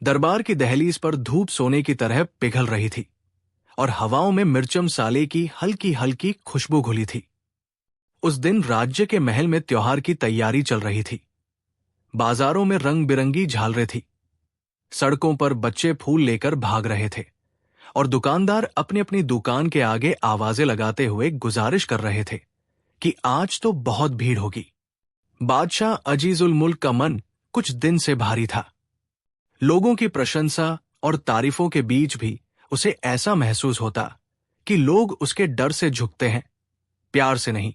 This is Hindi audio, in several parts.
दरबार की दहलीज पर धूप सोने की तरह पिघल रही थी और हवाओं में मिर्च मसाले की हल्की हल्की खुशबू घुली थी। उस दिन राज्य के महल में त्योहार की तैयारी चल रही थी। बाजारों में रंग बिरंगी झालरें थी, सड़कों पर बच्चे फूल लेकर भाग रहे थे और दुकानदार अपनी अपनी दुकान के आगे आवाजें लगाते हुए गुजारिश कर रहे थे कि आज तो बहुत भीड़ होगी। बादशाह अजीजुल मुल्क का मन कुछ दिन से भारी था। लोगों की प्रशंसा और तारीफों के बीच भी उसे ऐसा महसूस होता कि लोग उसके डर से झुकते हैं, प्यार से नहीं।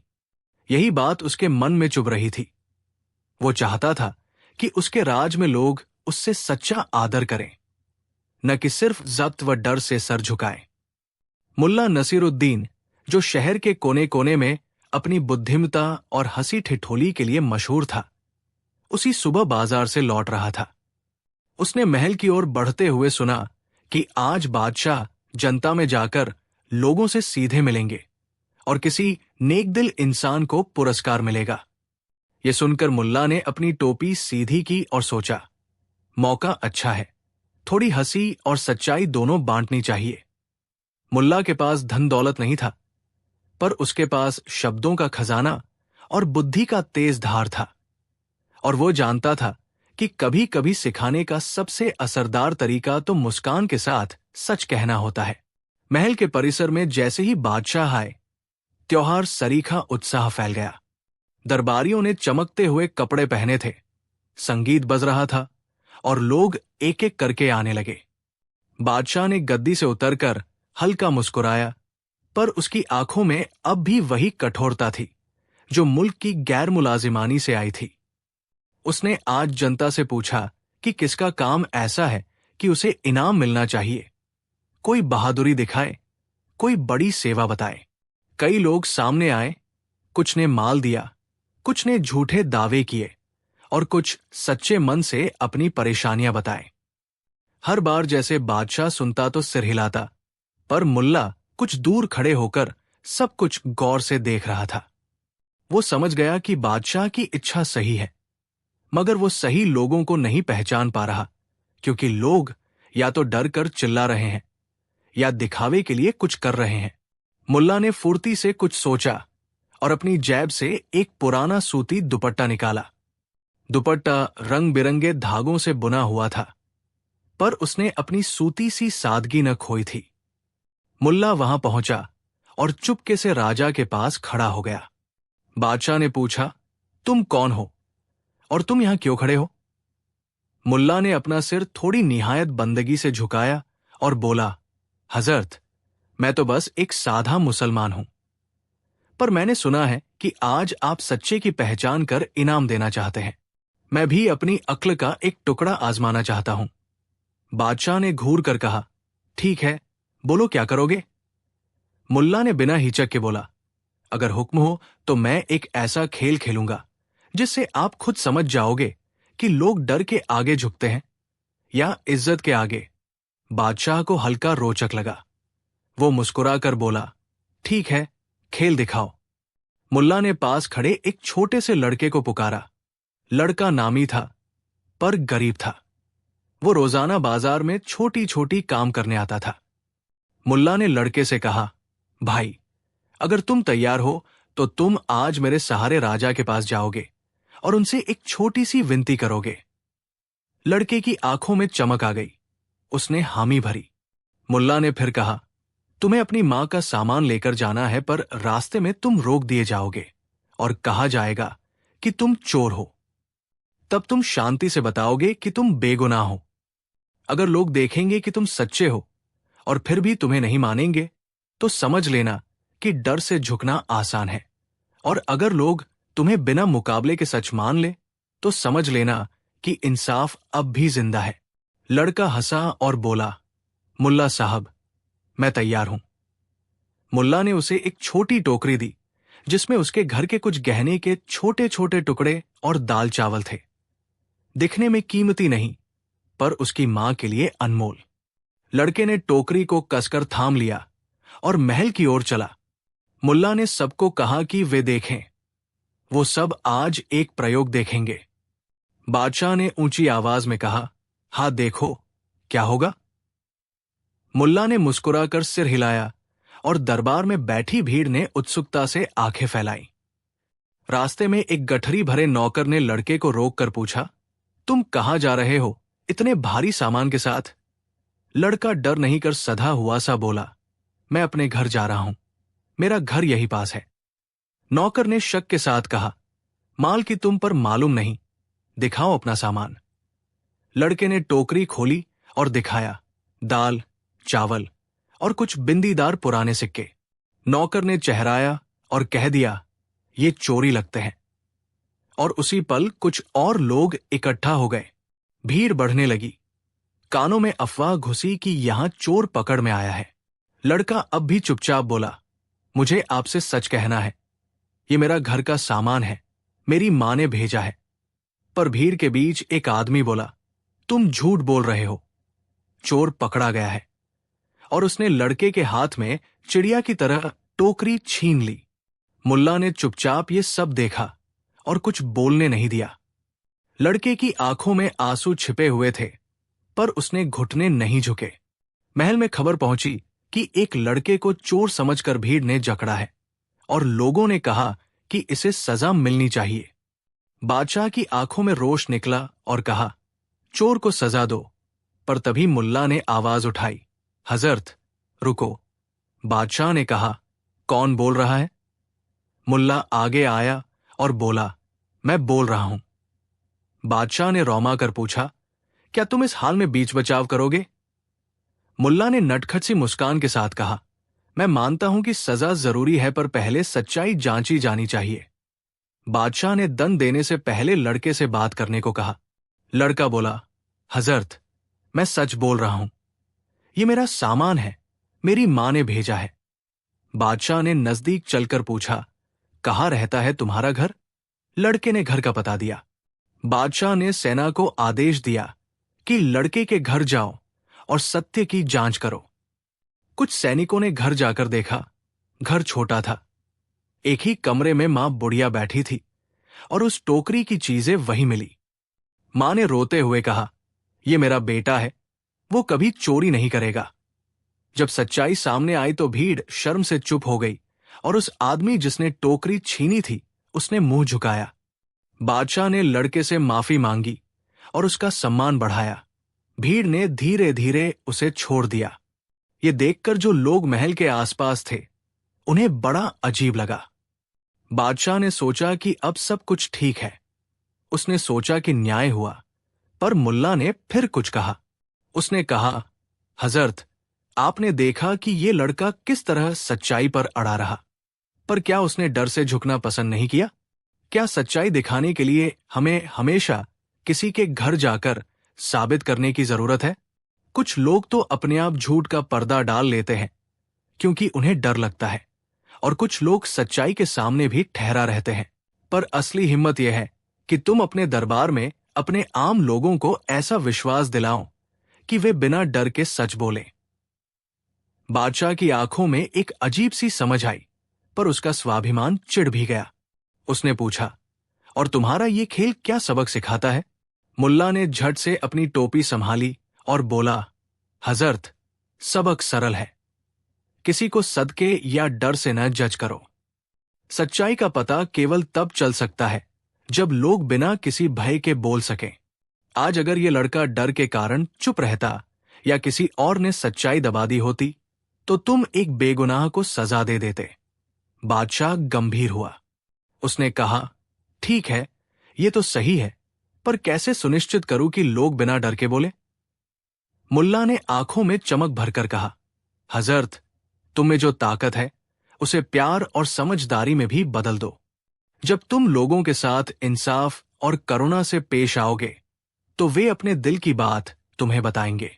यही बात उसके मन में चुभ रही थी। वो चाहता था कि उसके राज में लोग उससे सच्चा आदर करें, न कि सिर्फ जब्त व डर से सर झुकाएं। मुल्ला नसीरुद्दीन, जो शहर के कोने कोने में अपनी बुद्धिमता और हंसी ठिठोली के लिए मशहूर था, उसी सुबह बाजार से लौट रहा था। उसने महल की ओर बढ़ते हुए सुना कि आज बादशाह जनता में जाकर लोगों से सीधे मिलेंगे और किसी नेकदिल इंसान को पुरस्कार मिलेगा। यह सुनकर मुल्ला ने अपनी टोपी सीधी की और सोचा, मौका अच्छा है, थोड़ी हंसी और सच्चाई दोनों बांटनी चाहिए। मुल्ला के पास धन दौलत नहीं था, पर उसके पास शब्दों का खजाना और बुद्धि का तेज धार था, और वो जानता था कि कभी कभी सिखाने का सबसे असरदार तरीका तो मुस्कान के साथ सच कहना होता है। महल के परिसर में जैसे ही बादशाह आए, त्योहार सरीखा उत्साह फैल गया। दरबारियों ने चमकते हुए कपड़े पहने थे, संगीत बज रहा था और लोग एक एक करके आने लगे। बादशाह ने गद्दी से उतरकर हल्का मुस्कुराया, पर उसकी आंखों में अब भी वही कठोरता थी जो मुल्क की गैर मुलाजिमानी से आई थी। उसने आज जनता से पूछा कि किसका काम ऐसा है कि उसे इनाम मिलना चाहिए। कोई बहादुरी दिखाए, कोई बड़ी सेवा बताए। कई लोग सामने आए, कुछ ने माल दिया, कुछ ने झूठे दावे किए और कुछ सच्चे मन से अपनी परेशानियां बताए। हर बार जैसे बादशाह सुनता तो सिर हिलाता, पर मुल्ला कुछ दूर खड़े होकर सब कुछ गौर से देख रहा था। वो समझ गया कि बादशाह की इच्छा सही है, मगर वो सही लोगों को नहीं पहचान पा रहा, क्योंकि लोग या तो डर कर चिल्ला रहे हैं या दिखावे के लिए कुछ कर रहे हैं। मुल्ला ने फुर्ती से कुछ सोचा और अपनी जेब से एक पुराना सूती दुपट्टा निकाला। दुपट्टा रंग बिरंगे धागों से बुना हुआ था, पर उसने अपनी सूती सी सादगी न खोई थी। मुल्ला वहां पहुंचा और चुपके से राजा के पास खड़ा हो गया। बादशाह ने पूछा, तुम कौन हो और तुम यहां क्यों खड़े हो? मुल्ला ने अपना सिर थोड़ी निहायत बंदगी से झुकाया और बोला, हजरत, मैं तो बस एक साधा मुसलमान हूं, पर मैंने सुना है कि आज आप सच्चे की पहचान कर इनाम देना चाहते हैं। मैं भी अपनी अक्ल का एक टुकड़ा आजमाना चाहता हूं। बादशाह ने घूर कर कहा, ठीक है, बोलो क्या करोगे? मुल्ला ने बिना हिचक के बोला, अगर हुक्म हो तो मैं एक ऐसा खेल खेलूंगा जिससे आप खुद समझ जाओगे कि लोग डर के आगे झुकते हैं या इज्जत के आगे। बादशाह को हल्का रोचक लगा। वो मुस्कुराकर बोला, ठीक है, खेल दिखाओ। मुल्ला ने पास खड़े एक छोटे से लड़के को पुकारा। लड़का नामी था, पर गरीब था। वो रोजाना बाजार में छोटी छोटी काम करने आता था। मुल्ला ने लड़के से कहा, भाई, अगर तुम तैयार हो तो तुम आज मेरे सहारे राजा के पास जाओगे और उनसे एक छोटी सी विनती करोगे। लड़के की आंखों में चमक आ गई। उसने हामी भरी। मुल्ला ने फिर कहा, तुम्हें अपनी मां का सामान लेकर जाना है, पर रास्ते में तुम रोक दिए जाओगे और कहा जाएगा कि तुम चोर हो। तब तुम शांति से बताओगे कि तुम बेगुनाह हो। अगर लोग देखेंगे कि तुम सच्चे हो और फिर भी तुम्हें नहीं मानेंगे, तो समझ लेना कि डर से झुकना आसान है, और अगर लोग तुम्हें बिना मुकाबले के सच मान ले, तो समझ लेना कि इंसाफ अब भी जिंदा है। लड़का हंसा और बोला, मुल्ला साहब, मैं तैयार हूं। मुल्ला ने उसे एक छोटी टोकरी दी जिसमें उसके घर के कुछ गहने के छोटे छोटे टुकड़े और दाल चावल थे। दिखने में कीमती नहीं, पर उसकी मां के लिए अनमोल। लड़के ने टोकरी को कसकर थाम लिया और महल की ओर चला। मुल्ला ने सबको कहा कि वे देखें, वो सब आज एक प्रयोग देखेंगे। बादशाह ने ऊंची आवाज में कहा, हाँ देखो, क्या होगा? मुल्ला ने मुस्कुराकर सिर हिलाया और दरबार में बैठी भीड़ ने उत्सुकता से आंखें फैलाई। रास्ते में एक गठरी भरे नौकर ने लड़के को रोककर पूछा, तुम कहां जा रहे हो इतने भारी सामान के साथ? लड़का डर नहीं कर सधा हुआ सा बोला, मैं अपने घर जा रहा हूं, मेरा घर यही पास है। नौकर ने शक के साथ कहा, माल की तुम पर मालूम नहीं, दिखाओ अपना सामान। लड़के ने टोकरी खोली और दिखाया, दाल, चावल और कुछ बिंदीदार पुराने सिक्के। नौकर ने चेहराया और कह दिया, ये चोरी लगते हैं। और उसी पल कुछ और लोग इकट्ठा हो गए। भीड़ बढ़ने लगी। कानों में अफवाह घुसी कि यहां चोर पकड़ में आया है। लड़का अब भी चुपचाप बोला, मुझे आपसे सच कहना है, ये मेरा घर का सामान है, मेरी मां ने भेजा है। पर भीड़ के बीच एक आदमी बोला, तुम झूठ बोल रहे हो, चोर पकड़ा गया है। और उसने लड़के के हाथ में चिड़िया की तरह टोकरी छीन ली। मुल्ला ने चुपचाप ये सब देखा और कुछ बोलने नहीं दिया। लड़के की आंखों में आंसू छिपे हुए थे, पर उसने घुटने नहीं झुके। महल में खबर पहुंची कि एक लड़के को चोर समझकर भीड़ ने जकड़ा है और लोगों ने कहा कि इसे सजा मिलनी चाहिए। बादशाह की आंखों में रोष निकला और कहा, चोर को सजा दो। पर तभी मुल्ला ने आवाज उठाई, हजरत रुको। बादशाह ने कहा, कौन बोल रहा है? मुल्ला आगे आया और बोला, मैं बोल रहा हूं। बादशाह ने रौमा कर पूछा, क्या तुम इस हाल में बीच बचाव करोगे? मुल्ला ने नटखट सी मुस्कान के साथ कहा, मैं मानता हूं कि सजा जरूरी है, पर पहले सच्चाई जांची जानी चाहिए। बादशाह ने दंड देने से पहले लड़के से बात करने को कहा। लड़का बोला, हजरत मैं सच बोल रहा हूं, ये मेरा सामान है, मेरी मां ने भेजा है। बादशाह ने नजदीक चलकर पूछा, कहाँ रहता है तुम्हारा घर? लड़के ने घर का पता दिया। बादशाह ने सेना को आदेश दिया कि लड़के के घर जाओ और सत्य की जांच करो। कुछ सैनिकों ने घर जाकर देखा। घर छोटा था। एक ही कमरे में मां बुढ़िया बैठी थी और उस टोकरी की चीजें वही मिली। मां ने रोते हुए कहा, ये मेरा बेटा है, वो कभी चोरी नहीं करेगा। जब सच्चाई सामने आई तो भीड़ शर्म से चुप हो गई और उस आदमी जिसने टोकरी छीनी थी उसने मुंह झुकाया। बादशाह ने लड़के से माफी मांगी और उसका सम्मान बढ़ाया। भीड़ ने धीरे धीरे उसे छोड़ दिया। ये देखकर जो लोग महल के आसपास थे उन्हें बड़ा अजीब लगा। बादशाह ने सोचा कि अब सब कुछ ठीक है। उसने सोचा कि न्याय हुआ, पर मुल्ला ने फिर कुछ कहा। उसने कहा, हजरत आपने देखा कि ये लड़का किस तरह सच्चाई पर अड़ा रहा, पर क्या उसने डर से झुकना पसंद नहीं किया? क्या सच्चाई दिखाने के लिए हमें हमेशा किसी के घर जाकर साबित करने की जरूरत है? कुछ लोग तो अपने आप झूठ का पर्दा डाल लेते हैं क्योंकि उन्हें डर लगता है, और कुछ लोग सच्चाई के सामने भी ठहरा रहते हैं। पर असली हिम्मत यह है कि तुम अपने दरबार में अपने आम लोगों को ऐसा विश्वास दिलाओ कि वे बिना डर के सच बोलें। बादशाह की आंखों में एक अजीब सी समझ आई, पर उसका स्वाभिमान चिढ़ भी गया। उसने पूछा, और तुम्हारा ये खेल क्या सबक सिखाता है? मुल्ला ने झट से अपनी टोपी संभाली और बोला, हजरत सबक सरल है, किसी को सदके या डर से न जज करो। सच्चाई का पता केवल तब चल सकता है जब लोग बिना किसी भय के बोल सकें। आज अगर ये लड़का डर के कारण चुप रहता या किसी और ने सच्चाई दबा दी होती तो तुम एक बेगुनाह को सजा दे देते। बादशाह गंभीर हुआ। उसने कहा, ठीक है, ये तो सही है, पर कैसे सुनिश्चित करूं कि लोग बिना डर के बोले? मुल्ला ने आंखों में चमक भरकर कहा, हजरत तुम में जो ताकत है उसे प्यार और समझदारी में भी बदल दो। जब तुम लोगों के साथ इंसाफ और करुणा से पेश आओगे तो वे अपने दिल की बात तुम्हें बताएंगे।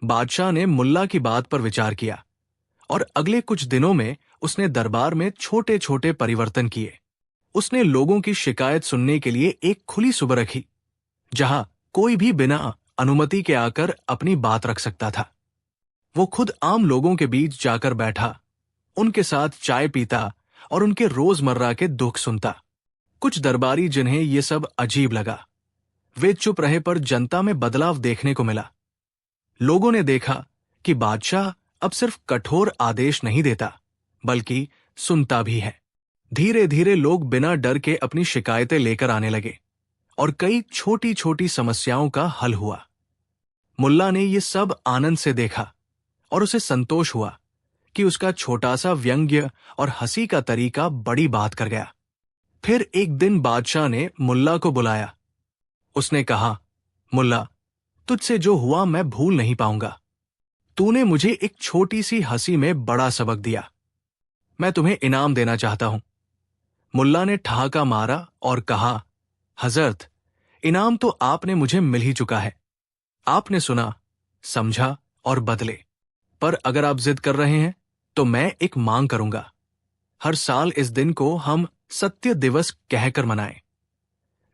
बादशाह ने मुल्ला की बात पर विचार किया और अगले कुछ दिनों में उसने दरबार में छोटे छोटे परिवर्तन किए। उसने लोगों की शिकायत सुनने के लिए एक खुली सुबह रखी, जहां कोई भी बिना अनुमति के आकर अपनी बात रख सकता था। वो खुद आम लोगों के बीच जाकर बैठा, उनके साथ चाय पीता और उनके रोजमर्रा के दुख सुनता। कुछ दरबारी जिन्हें ये सब अजीब लगा, वे चुप रहे, पर जनता में बदलाव देखने को मिला। लोगों ने देखा कि बादशाह अब सिर्फ कठोर आदेश नहीं देता, बल्कि सुनता भी है। धीरे धीरे लोग बिना डर के अपनी शिकायतें लेकर आने लगे और कई छोटी छोटी समस्याओं का हल हुआ। मुल्ला ने ये सब आनंद से देखा और उसे संतोष हुआ कि उसका छोटा सा व्यंग्य और हंसी का तरीका बड़ी बात कर गया। फिर एक दिन बादशाह ने मुल्ला को बुलाया। उसने कहा, मुल्ला, तुझसे जो हुआ मैं भूल नहीं पाऊंगा। तूने मुझे एक छोटी सी हंसी में बड़ा सबक दिया। मैं तुम्हें इनाम देना चाहता हूं। मुल्ला ने ठहाका मारा और कहा, हजरत, इनाम तो आपने मुझे मिल ही चुका है। आपने सुना, समझा और बदले। पर अगर आप जिद कर रहे हैं तो मैं एक मांग करूंगा। हर साल इस दिन को हम सत्य दिवस कहकर मनाएं,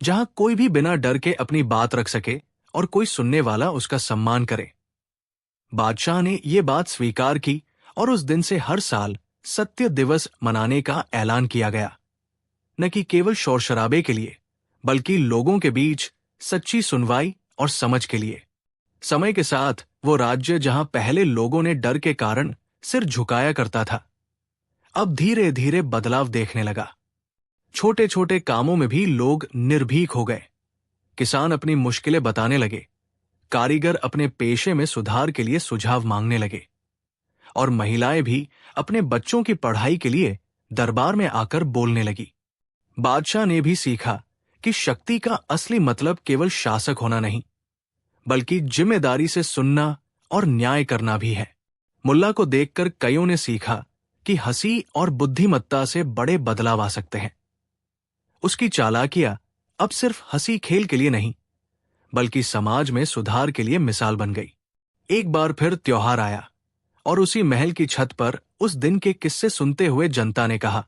जहां कोई भी बिना डर के अपनी बात रख सके और कोई सुनने वाला उसका सम्मान करे। बादशाह ने ये बात स्वीकार की और उस दिन से हर साल सत्य दिवस मनाने का ऐलान किया गया, न कि केवल शोर शराबे के लिए, बल्कि लोगों के बीच सच्ची सुनवाई और समझ के लिए। समय के साथ वो राज्य जहां पहले लोगों ने डर के कारण सिर झुकाया करता था, अब धीरे धीरे बदलाव देखने लगा। छोटे छोटे कामों में भी लोग निर्भीक हो गए। किसान अपनी मुश्किलें बताने लगे, कारीगर अपने पेशे में सुधार के लिए सुझाव मांगने लगे और महिलाएं भी अपने बच्चों की पढ़ाई के लिए दरबार में आकर बोलने लगी। बादशाह ने भी सीखा कि शक्ति का असली मतलब केवल शासक होना नहीं, बल्कि जिम्मेदारी से सुनना और न्याय करना भी है। मुल्ला को देखकर कईयों ने सीखा कि हंसी और बुद्धिमत्ता से बड़े बदलाव आ सकते हैं। उसकी चालाकियां अब सिर्फ हंसी खेल के लिए नहीं, बल्कि समाज में सुधार के लिए मिसाल बन गई। एक बार फिर त्योहार आया और उसी महल की छत पर उस दिन के किस्से सुनते हुए जनता ने कहा,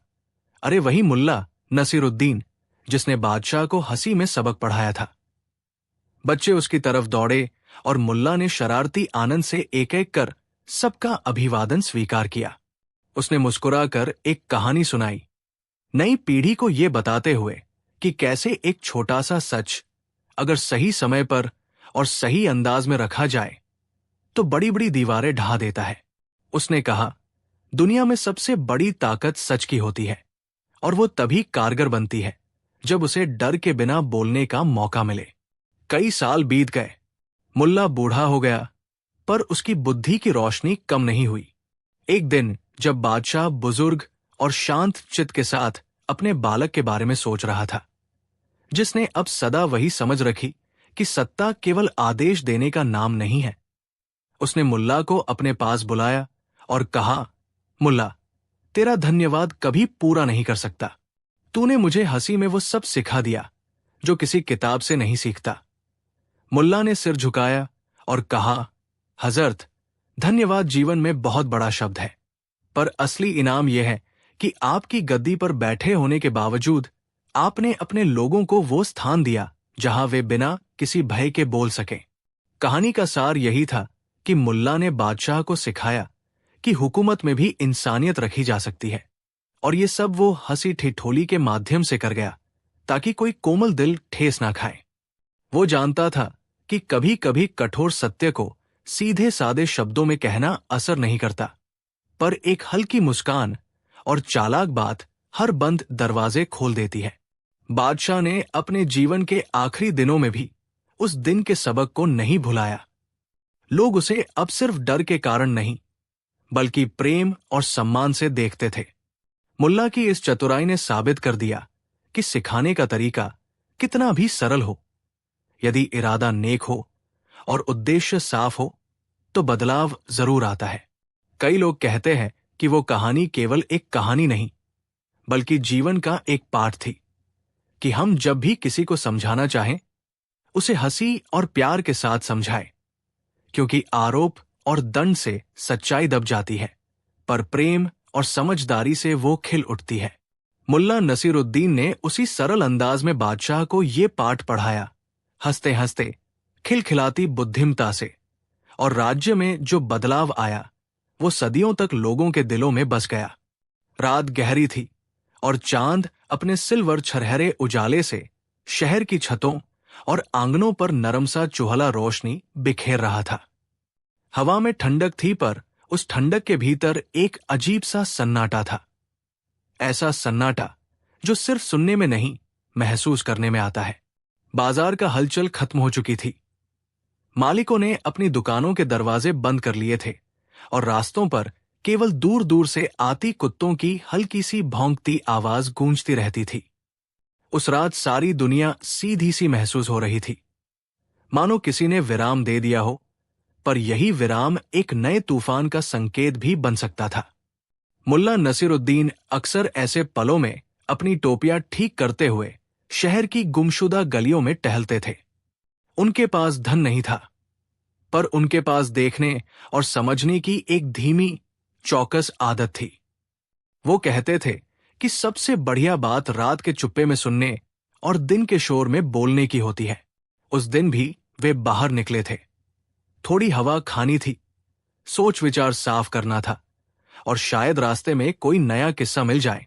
अरे वही मुल्ला नसीरुद्दीन जिसने बादशाह को हंसी में सबक पढ़ाया था। बच्चे उसकी तरफ दौड़े और मुल्ला ने शरारती आनंद से एक एक कर सबका अभिवादन स्वीकार किया। उसने मुस्कुराकर एक कहानी सुनाई, नई पीढ़ी को यह बताते हुए कि कैसे एक छोटा सा सच अगर सही समय पर और सही अंदाज में रखा जाए तो बड़ी बड़ी दीवारें ढा देता है। उसने कहा, दुनिया में सबसे बड़ी ताकत सच की होती है और वो तभी कारगर बनती है जब उसे डर के बिना बोलने का मौका मिले। कई साल बीत गए, मुल्ला बूढ़ा हो गया, पर उसकी बुद्धि की रोशनी कम नहीं हुई। एक दिन जब बादशाह बुजुर्ग और शांत चित्त के साथ अपने बालक के बारे में सोच रहा था, जिसने अब सदा वही समझ रखी कि सत्ता केवल आदेश देने का नाम नहीं है, उसने मुल्ला को अपने पास बुलाया और कहा, मुल्ला, तेरा धन्यवाद कभी पूरा नहीं कर सकता। तूने मुझे हंसी में वो सब सिखा दिया जो किसी किताब से नहीं सीखता। मुल्ला ने सिर झुकाया और कहा, हजरत, धन्यवाद जीवन में बहुत बड़ा शब्द है, पर असली इनाम यह है कि आपकी गद्दी पर बैठे होने के बावजूद आपने अपने लोगों को वो स्थान दिया जहां वे बिना किसी भय के बोल सकें। कहानी का सार यही था कि मुल्ला ने बादशाह को सिखाया कि हुकूमत में भी इंसानियत रखी जा सकती है, और ये सब वो हंसी ठिठोली के माध्यम से कर गया ताकि कोई कोमल दिल ठेस ना खाए। वो जानता था कि कभी कभी कठोर सत्य को सीधे सादे शब्दों में कहना असर नहीं करता, पर एक हल्की मुस्कान और चालाक बात हर बंद दरवाजे खोल देती है। बादशाह ने अपने जीवन के आखिरी दिनों में भी उस दिन के सबक को नहीं भुलाया। लोग उसे अब सिर्फ डर के कारण नहीं, बल्कि प्रेम और सम्मान से देखते थे। मुल्ला की इस चतुराई ने साबित कर दिया कि सिखाने का तरीका कितना भी सरल हो, यदि इरादा नेक हो और उद्देश्य साफ हो तो बदलाव जरूर आता है। कई लोग कहते हैं कि वो कहानी केवल एक कहानी नहीं, बल्कि जीवन का एक पाठ थी, कि हम जब भी किसी को समझाना चाहें उसे हंसी और प्यार के साथ समझाएं, क्योंकि आरोप और दंड से सच्चाई दब जाती है, पर प्रेम और समझदारी से वो खिल उठती है। मुल्ला नसीरुद्दीन ने उसी सरल अंदाज में बादशाह को ये पाठ पढ़ाया, हंसते हंसते, खिलखिलाती बुद्धिमता से, और राज्य में जो बदलाव आया वो सदियों तक लोगों के दिलों में बस गया। रात गहरी थी और चांद अपने सिल्वर छरहरे उजाले से शहर की छतों और आंगनों पर नरम सा चुहला रोशनी बिखेर रहा था। हवा में ठंडक थी, पर उस ठंडक के भीतर एक अजीब सा सन्नाटा था। ऐसा सन्नाटा जो सिर्फ सुनने में नहीं, महसूस करने में आता है। बाजार का हलचल खत्म हो चुकी थी। मालिकों ने अपनी दुकानों के दरवाजे बंद कर लिए थे और रास्तों पर केवल दूर दूर से आती कुत्तों की हल्की सी भौंकती आवाज गूंजती रहती थी। उस रात सारी दुनिया सीधी सी महसूस हो रही थी, मानो किसी ने विराम दे दिया हो, पर यही विराम एक नए तूफान का संकेत भी बन सकता था। मुल्ला नसीरुद्दीन अक्सर ऐसे पलों में अपनी टोपियां ठीक करते हुए शहर की गुमशुदा गलियों में टहलते थे। उनके पास धन नहीं था, पर उनके पास देखने और समझने की एक धीमी, चौकस आदत थी। वो कहते थे कि सबसे बढ़िया बात रात के चुप्पे में सुनने और दिन के शोर में बोलने की होती है। उस दिन भी वे बाहर निकले थे। थोड़ी हवा खानी थी, सोच विचार साफ करना था, और शायद रास्ते में कोई नया किस्सा मिल जाए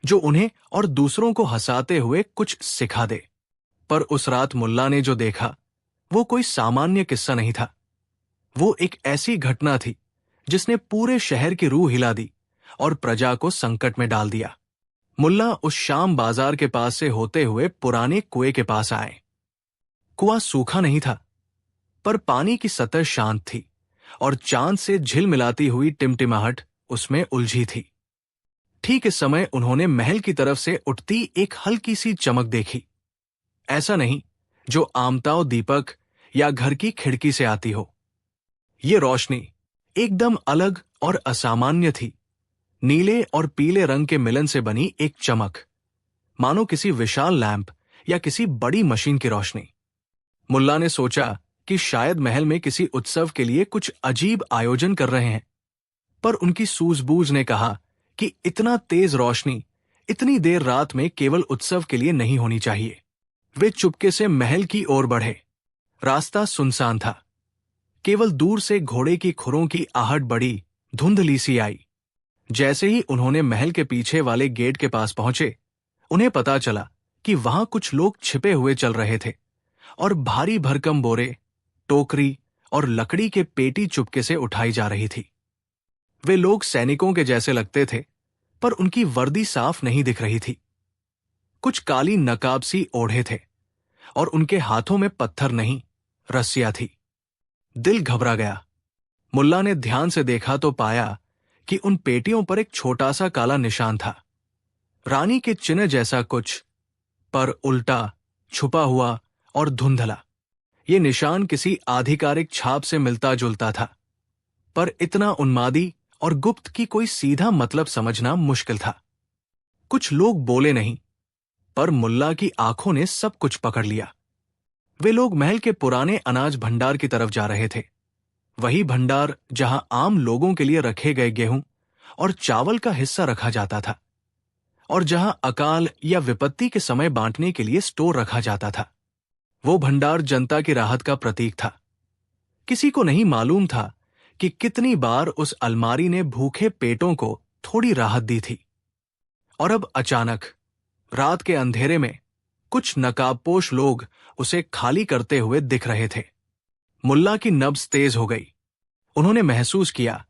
जो उन्हें और दूसरों को हंसाते हुए कुछ सिखा दे। पर उस रात मुल्ला ने जो देखा वो कोई सामान्य किस्सा नहीं था। वो एक ऐसी घटना थी जिसने पूरे शहर की रूह हिला दी और प्रजा को संकट में डाल दिया। मुल्ला उस शाम बाजार के पास से होते हुए पुराने कुएं के पास आए। कुआं सूखा नहीं था, पर पानी की सतह शांत थी और चांद से झिलमिलाती हुई टिमटिमाहट उसमें उलझी थी। ठीक इस समय उन्होंने महल की तरफ से उठती एक हल्की सी चमक देखी। ऐसा नहीं जो आमताव दीपक या घर की खिड़की से आती हो। ये रोशनी एकदम अलग और असामान्य थी। नीले और पीले रंग के मिलन से बनी एक चमक, मानो किसी विशाल लैंप या किसी बड़ी मशीन की रोशनी। मुल्ला ने सोचा कि शायद महल में किसी उत्सव के लिए कुछ अजीब आयोजन कर रहे हैं, पर उनकी सूझबूझ ने कहा कि इतना तेज रोशनी इतनी देर रात में केवल उत्सव के लिए नहीं होनी चाहिए। वे चुपके से महल की ओर बढ़े। रास्ता सुनसान था। केवल दूर से घोड़े की खुरों की आहट बड़ी धुंधली सी आई। जैसे ही उन्होंने महल के पीछे वाले गेट के पास पहुंचे, उन्हें पता चला कि वहां कुछ लोग छिपे हुए चल रहे थे और भारी भरकम बोरे, टोकरी और लकड़ी के पेटी चुपके से उठाई जा रही थी। वे लोग सैनिकों के जैसे लगते थे, पर उनकी वर्दी साफ नहीं दिख रही थी। कुछ काली नकाब सी ओढ़े थे और उनके हाथों में पत्थर नहीं, रस्सियां थी। दिल घबरा गया। मुल्ला ने ध्यान से देखा तो पाया कि उन पेटियों पर एक छोटा सा काला निशान था, रानी के चिन्ह जैसा कुछ, पर उल्टा, छुपा हुआ और धुंधला। ये निशान किसी आधिकारिक छाप से मिलता जुलता था, पर इतना उन्मादी और गुप्त कि कोई सीधा मतलब समझना मुश्किल था। कुछ लोग बोले नहीं, पर मुल्ला की आंखों ने सब कुछ पकड़ लिया। वे लोग महल के पुराने अनाज भंडार की तरफ जा रहे थे। वही भंडार जहां आम लोगों के लिए रखे गए गेहूं और चावल का हिस्सा रखा जाता था, और जहां अकाल या विपत्ति के समय बांटने के लिए स्टोर रखा जाता था। वो भंडार जनता की राहत का प्रतीक था। किसी को नहीं मालूम था कि कितनी बार उस अलमारी ने भूखे पेटों को थोड़ी राहत दी थी। और अब अचानक रात के अंधेरे में कुछ नकाबपोश लोग उसे खाली करते हुए दिख रहे थे। मुल्ला की नब्ज तेज हो गई। उन्होंने महसूस किया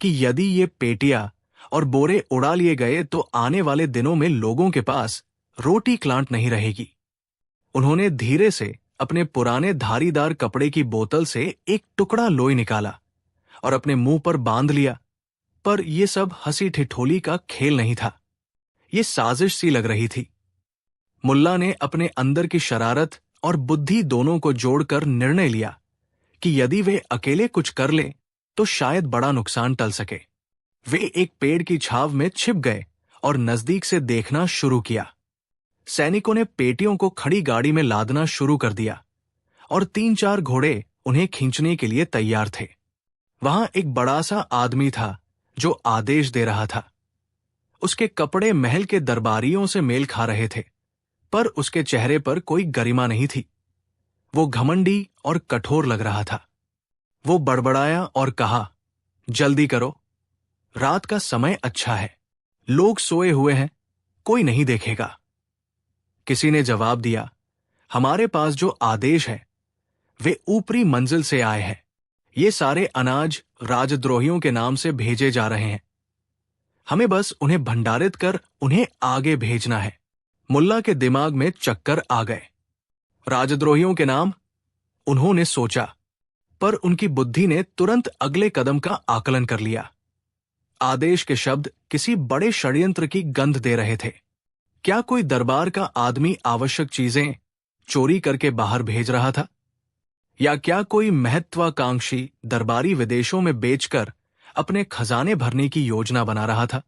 कि यदि ये पेटियां और बोरे उड़ा लिए गए तो आने वाले दिनों में लोगों के पास रोटी क्लांट नहीं रहेगी। उन्होंने धीरे से अपने पुराने धारीदार कपड़े की बोतल से एक टुकड़ा लोई निकाला और अपने मुंह पर बांध लिया। पर यह सब हंसी ठिठोली का खेल नहीं था, ये साजिश सी लग रही थी। मुल्ला ने अपने अंदर की शरारत और बुद्धि दोनों को जोड़कर निर्णय लिया कि यदि वे अकेले कुछ कर लें तो शायद बड़ा नुकसान टल सके। वे एक पेड़ की छाव में छिप गए और नजदीक से देखना शुरू किया। सैनिकों ने पेटियों को खड़ी गाड़ी में लादना शुरू कर दिया और 3-4 घोड़े उन्हें खींचने के लिए तैयार थे। वहां एक बड़ा सा आदमी था जो आदेश दे रहा था। उसके कपड़े महल के दरबारियों से मेल खा रहे थे, पर उसके चेहरे पर कोई गरिमा नहीं थी। वो घमंडी और कठोर लग रहा था। वो बड़बड़ाया और कहा, जल्दी करो, रात का समय अच्छा है, लोग सोए हुए हैं, कोई नहीं देखेगा। किसी ने जवाब दिया, हमारे पास जो आदेश है वे ऊपरी मंजिल से आए हैं, ये सारे अनाज राजद्रोहियों के नाम से भेजे जा रहे हैं। हमें बस उन्हें भंडारित कर उन्हें आगे भेजना है। मुल्ला के दिमाग में चक्कर आ गए। राजद्रोहियों के नाम, उन्होंने सोचा, पर उनकी बुद्धि ने तुरंत अगले कदम का आकलन कर लिया। आदेश के शब्द किसी बड़े षड्यंत्र की गंध दे रहे थे। क्या कोई दरबार का आदमी आवश्यक चीजें चोरी करके बाहर भेज रहा था? या क्या कोई महत्वाकांक्षी दरबारी विदेशों में बेचकर अपने खजाने भरने की योजना बना रहा था?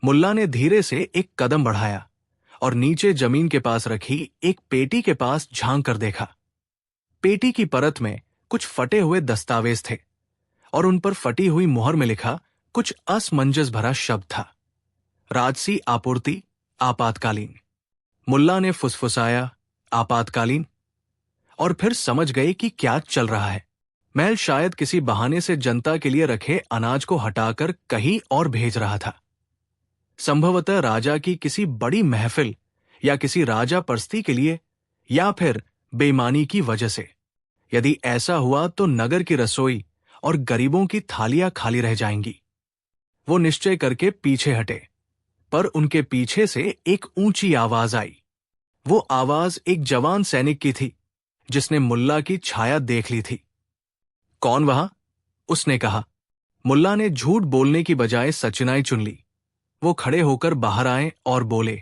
मुल्ला ने धीरे से एक कदम बढ़ाया और नीचे जमीन के पास रखी एक पेटी के पास झांक कर देखा। पेटी की परत में कुछ फटे हुए दस्तावेज थे और उन पर फटी हुई मुहर में लिखा कुछ असमंजस भरा शब्द था। राजसी आपूर्ति आपातकालीन। मुल्ला ने फुसफुसाया, आपातकालीन? और फिर समझ गए कि क्या चल रहा है। महल शायद किसी बहाने से जनता के लिए रखे अनाज को हटाकर कहीं और भेज रहा था। संभवतः राजा की किसी बड़ी महफिल या किसी राजा परस्ती के लिए, या फिर बेईमानी की वजह से। यदि ऐसा हुआ तो नगर की रसोई और गरीबों की थालियां खाली रह जाएंगी। वो निश्चय करके पीछे हटे, पर उनके पीछे से एक ऊंची आवाज आई। वो आवाज एक जवान सैनिक की थी जिसने मुल्ला की छाया देख ली थी। कौन वहां? उसने कहा। मुल्ला ने झूठ बोलने की बजाय सच्चाई चुन ली। वो खड़े होकर बाहर आए और बोले,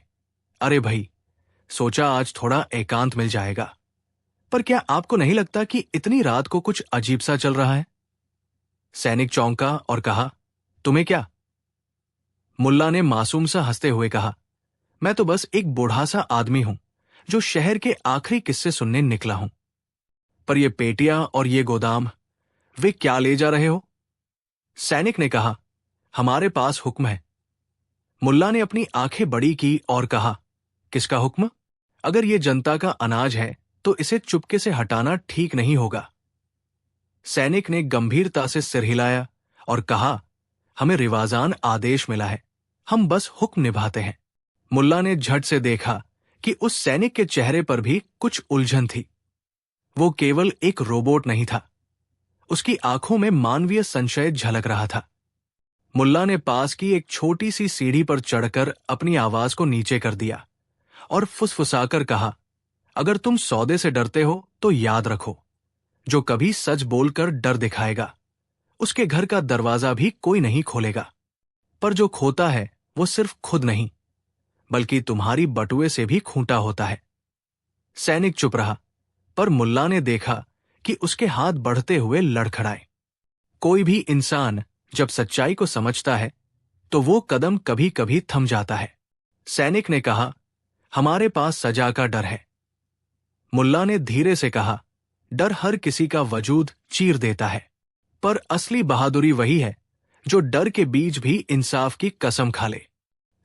अरे भाई, सोचा आज थोड़ा एकांत मिल जाएगा, पर क्या आपको नहीं लगता कि इतनी रात को कुछ अजीब सा चल रहा है? सैनिक चौंका और कहा, तुम्हें क्या? मुल्ला ने मासूम सा हंसते हुए कहा, मैं तो बस एक बूढ़ा सा आदमी हूं जो शहर के आखिरी किस्से सुनने निकला हूं। पर ये पेटियां और ये गोदाम, वे क्या ले जा रहे हो? सैनिक ने कहा, हमारे पास हुक्म है। मुल्ला ने अपनी आंखें बड़ी की और कहा, किसका हुक्म? अगर ये जनता का अनाज है तो इसे चुपके से हटाना ठीक नहीं होगा। सैनिक ने गंभीरता से सिर हिलाया और कहा, हमें रिवाजान आदेश मिला है, हम बस हुक्म निभाते हैं। मुल्ला ने झट से देखा कि उस सैनिक के चेहरे पर भी कुछ उलझन थी। वो केवल एक रोबोट नहीं था, उसकी आंखों में मानवीय संशय झलक रहा था। मुल्ला ने पास की एक छोटी सी सीढ़ी पर चढ़कर अपनी आवाज को नीचे कर दिया और फुसफुसाकर कहा, अगर तुम सौदे से डरते हो तो याद रखो, जो कभी सच बोलकर डर दिखाएगा उसके घर का दरवाजा भी कोई नहीं खोलेगा। पर जो खोता है वो सिर्फ खुद नहीं बल्कि तुम्हारी बटुए से भी खूंटा होता है। सैनिक चुप रहा, पर मुल्ला ने देखा कि उसके हाथ बढ़ते हुए लड़खड़ाए। कोई भी इंसान जब सच्चाई को समझता है तो वो कदम कभी कभी थम जाता है। सैनिक ने कहा, हमारे पास सजा का डर है। मुल्ला ने धीरे से कहा, डर हर किसी का वजूद चीर देता है, पर असली बहादुरी वही है जो डर के बीच भी इंसाफ की कसम खा ले।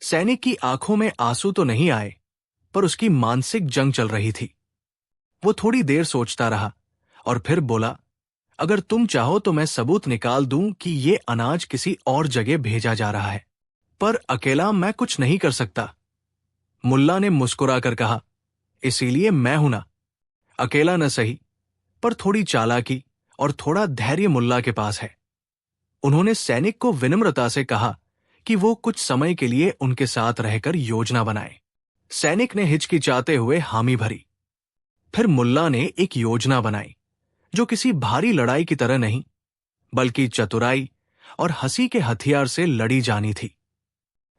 सैनिक की आंखों में आंसू तो नहीं आए, पर उसकी मानसिक जंग चल रही थी। वो थोड़ी देर सोचता रहा और फिर बोला, अगर तुम चाहो तो मैं सबूत निकाल दूं कि ये अनाज किसी और जगह भेजा जा रहा है, पर अकेला मैं कुछ नहीं कर सकता। मुल्ला ने मुस्कुराकर कहा, इसीलिए मैं हूं ना। अकेला न सही, पर थोड़ी चालाकी और थोड़ा धैर्य मुल्ला के पास है। उन्होंने सैनिक को विनम्रता से कहा कि वो कुछ समय के लिए उनके साथ रहकर योजना बनाए। सैनिक ने हिचकिचाते हुए हामी भरी। फिर मुल्ला ने एक योजना बनाई जो किसी भारी लड़ाई की तरह नहीं, बल्कि चतुराई और हंसी के हथियार से लड़ी जानी थी।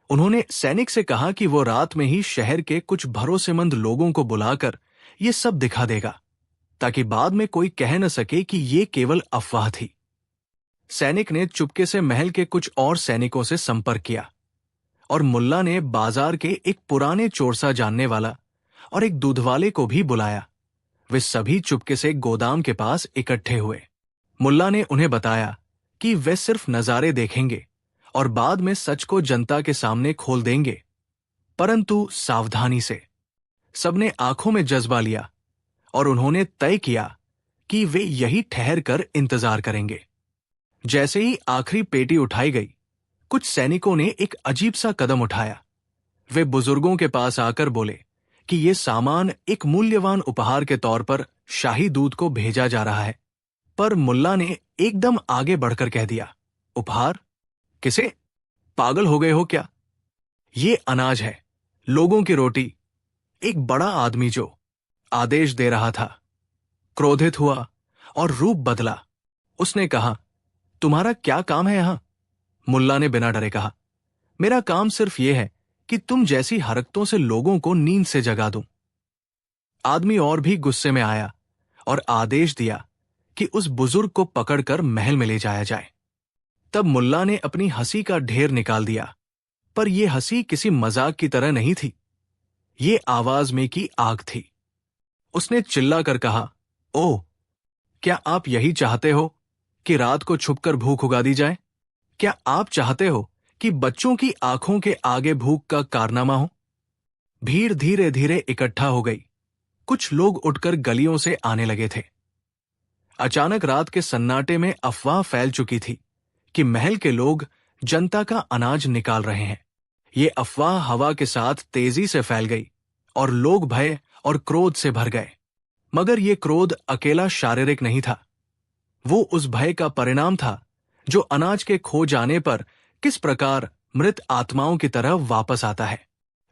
उन्होंने सैनिक से कहा कि वो रात में ही शहर के कुछ भरोसेमंद लोगों को बुलाकर ये सब दिखा देगा, ताकि बाद में कोई कह न सके कि ये केवल अफवाह थी। सैनिक ने चुपके से महल के कुछ और सैनिकों से संपर्क किया और मुल्ला ने बाजार के एक पुराने चोरसा जानने वाला और एक दूधवाले को भी बुलाया। वे सभी चुपके से गोदाम के पास इकट्ठे हुए। मुल्ला ने उन्हें बताया कि वे सिर्फ नजारे देखेंगे और बाद में सच को जनता के सामने खोल देंगे, परंतु सावधानी से। सबने आंखों में जज्बा लिया और उन्होंने तय किया कि वे यही ठहर कर इंतजार करेंगे। जैसे ही आखिरी पेटी उठाई गई, कुछ सैनिकों ने एक अजीब सा कदम उठाया। वे बुजुर्गों के पास आकर बोले कि ये सामान एक मूल्यवान उपहार के तौर पर शाही दूत को भेजा जा रहा है। पर मुल्ला ने एकदम आगे बढ़कर कह दिया, उपहार? किसे? पागल हो गए हो क्या? ये अनाज है, लोगों की रोटी। एक बड़ा आदमी जो आदेश दे रहा था क्रोधित हुआ और रूप बदला। उसने कहा, तुम्हारा क्या काम है यहां? मुल्ला ने बिना डरे कहा, मेरा काम सिर्फ यह है कि तुम जैसी हरकतों से लोगों को नींद से जगा दूं। आदमी और भी गुस्से में आया और आदेश दिया कि उस बुजुर्ग को पकड़कर महल में ले जाया जाए। तब मुल्ला ने अपनी हंसी का ढेर निकाल दिया, पर यह हंसी किसी मजाक की तरह नहीं थी। ये आवाज में की आग थी। उसने चिल्लाकर कहा, ओह, क्या आप यही चाहते हो कि रात को छुपकर भूख उगा दी जाए? क्या आप चाहते हो कि बच्चों की आंखों के आगे भूख का कारनामा हो? भीड़ धीरे धीरे इकट्ठा हो गई। कुछ लोग उठकर गलियों से आने लगे थे। अचानक रात के सन्नाटे में अफवाह फैल चुकी थी कि महल के लोग जनता का अनाज निकाल रहे हैं। ये अफवाह हवा के साथ तेजी से फैल गई और लोग भय और क्रोध से भर गए। मगर ये क्रोध अकेला शारीरिक नहीं था। वो उस भय का परिणाम था जो अनाज के खो जाने पर किस प्रकार मृत आत्माओं की तरह वापस आता है।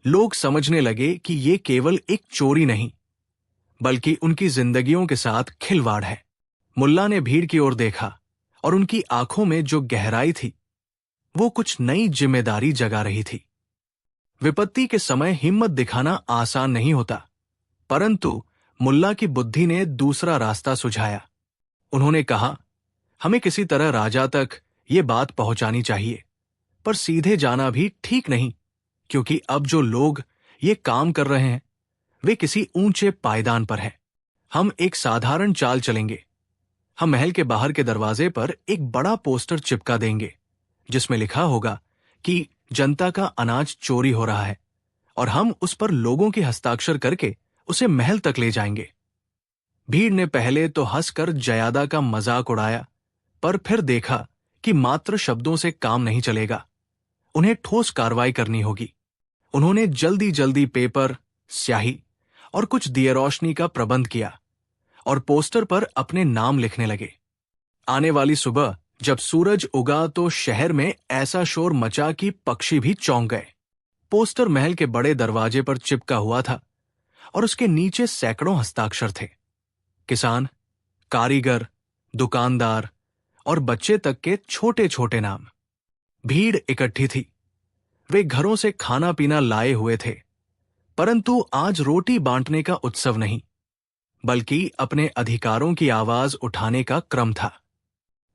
लोग समझने लगे कि ये केवल एक चोरी नहीं, बल्कि उनकी जिंदगियों के साथ खिलवाड़ है। मुल्ला ने भीड़ की ओर देखा और उनकी आंखों में जो गहराई थी, वो कुछ नई जिम्मेदारी जगा रही थी। विपत्ति के समय हिम्मत दिखाना आसान नहीं होता, परंतु मुल्ला की बुद्धि ने दूसरा रास्ता सुझाया। उन्होंने कहा, हमें किसी तरह राजा तक ये बात पहुंचानी चाहिए, पर सीधे जाना भी ठीक नहीं, क्योंकि अब जो लोग ये काम कर रहे हैं वे किसी ऊंचे पायदान पर हैं। हम एक साधारण चाल चलेंगे। हम महल के बाहर के दरवाजे पर एक बड़ा पोस्टर चिपका देंगे जिसमें लिखा होगा कि जनता का अनाज चोरी हो रहा है, और हम उस पर लोगों के हस्ताक्षर करके उसे महल तक ले जाएंगे। भीड़ ने पहले तो हंसकर जयादा का मजाक उड़ाया, पर फिर देखा कि मात्र शब्दों से काम नहीं चलेगा, उन्हें ठोस कार्रवाई करनी होगी। उन्होंने जल्दी जल्दी पेपर, स्याही और कुछ दिए रोशनी का प्रबंध किया और पोस्टर पर अपने नाम लिखने लगे। आने वाली सुबह जब सूरज उगा तो शहर में ऐसा शोर मचा कि पक्षी भी चौंक गए। पोस्टर महल के बड़े दरवाजे पर चिपका हुआ था और उसके नीचे सैकड़ों हस्ताक्षर थे। किसान, कारीगर, दुकानदार और बच्चे तक के छोटे छोटे नाम। भीड़ इकट्ठी थी। वे घरों से खाना पीना लाए हुए थे, परंतु आज रोटी बांटने का उत्सव नहीं, बल्कि अपने अधिकारों की आवाज उठाने का क्रम था।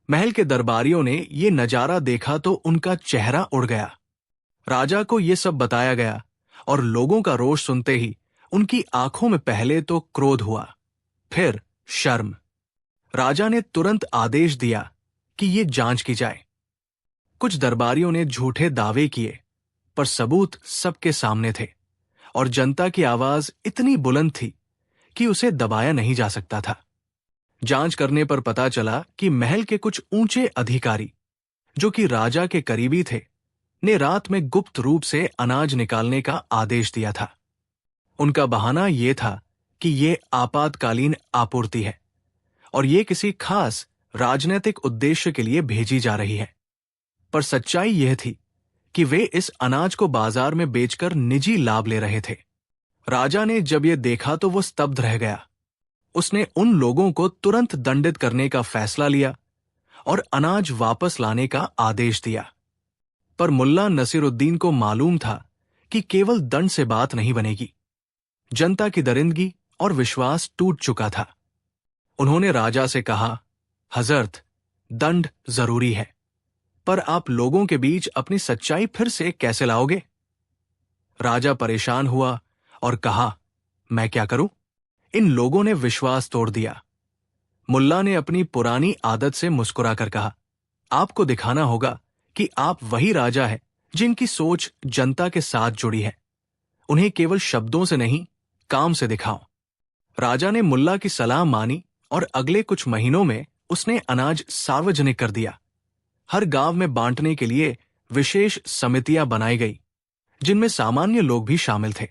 महल के दरबारियों ने ये नजारा देखा तो उनका चेहरा उड़ गया। राजा को ये सब बताया गया और लोगों का रोष सुनते ही उनकी आंखों में पहले तो क्रोध हुआ, फिर शर्म। राजा ने तुरंत आदेश दिया कि ये जांच की जाए। कुछ दरबारियों ने झूठे दावे किए, पर सबूत सबके सामने थे और जनता की आवाज इतनी बुलंद थी कि उसे दबाया नहीं जा सकता था। जांच करने पर पता चला कि महल के कुछ ऊंचे अधिकारी, जो कि राजा के करीबी थे, ने रात में गुप्त रूप से अनाज निकालने का आदेश दिया था। उनका बहाना यह था कि ये आपातकालीन आपूर्ति है और ये किसी खास राजनीतिक उद्देश्य के लिए भेजी जा रही है। पर सच्चाई यह थी कि वे इस अनाज को बाजार में बेचकर निजी लाभ ले रहे थे। राजा ने जब यह देखा तो वो स्तब्ध रह गया। उसने उन लोगों को तुरंत दंडित करने का फैसला लिया और अनाज वापस लाने का आदेश दिया। पर मुल्ला नसीरुद्दीन को मालूम था कि केवल दंड से बात नहीं बनेगी। जनता की दरिंदगी और विश्वास टूट चुका था। उन्होंने राजा से कहा, हजरत, दंड जरूरी है, पर आप लोगों के बीच अपनी सच्चाई फिर से कैसे लाओगे? राजा परेशान हुआ और कहा, मैं क्या करूं? इन लोगों ने विश्वास तोड़ दिया। मुल्ला ने अपनी पुरानी आदत से मुस्कुराकर कहा, आपको दिखाना होगा कि आप वही राजा है जिनकी सोच जनता के साथ जुड़ी है। उन्हें केवल शब्दों से नहीं, काम से दिखाओ। राजा ने मुल्ला की सलाह मानी और अगले कुछ महीनों में उसने अनाज सार्वजनिक कर दिया। हर गांव में बांटने के लिए विशेष समितियां बनाई गई, जिनमें सामान्य लोग भी शामिल थे,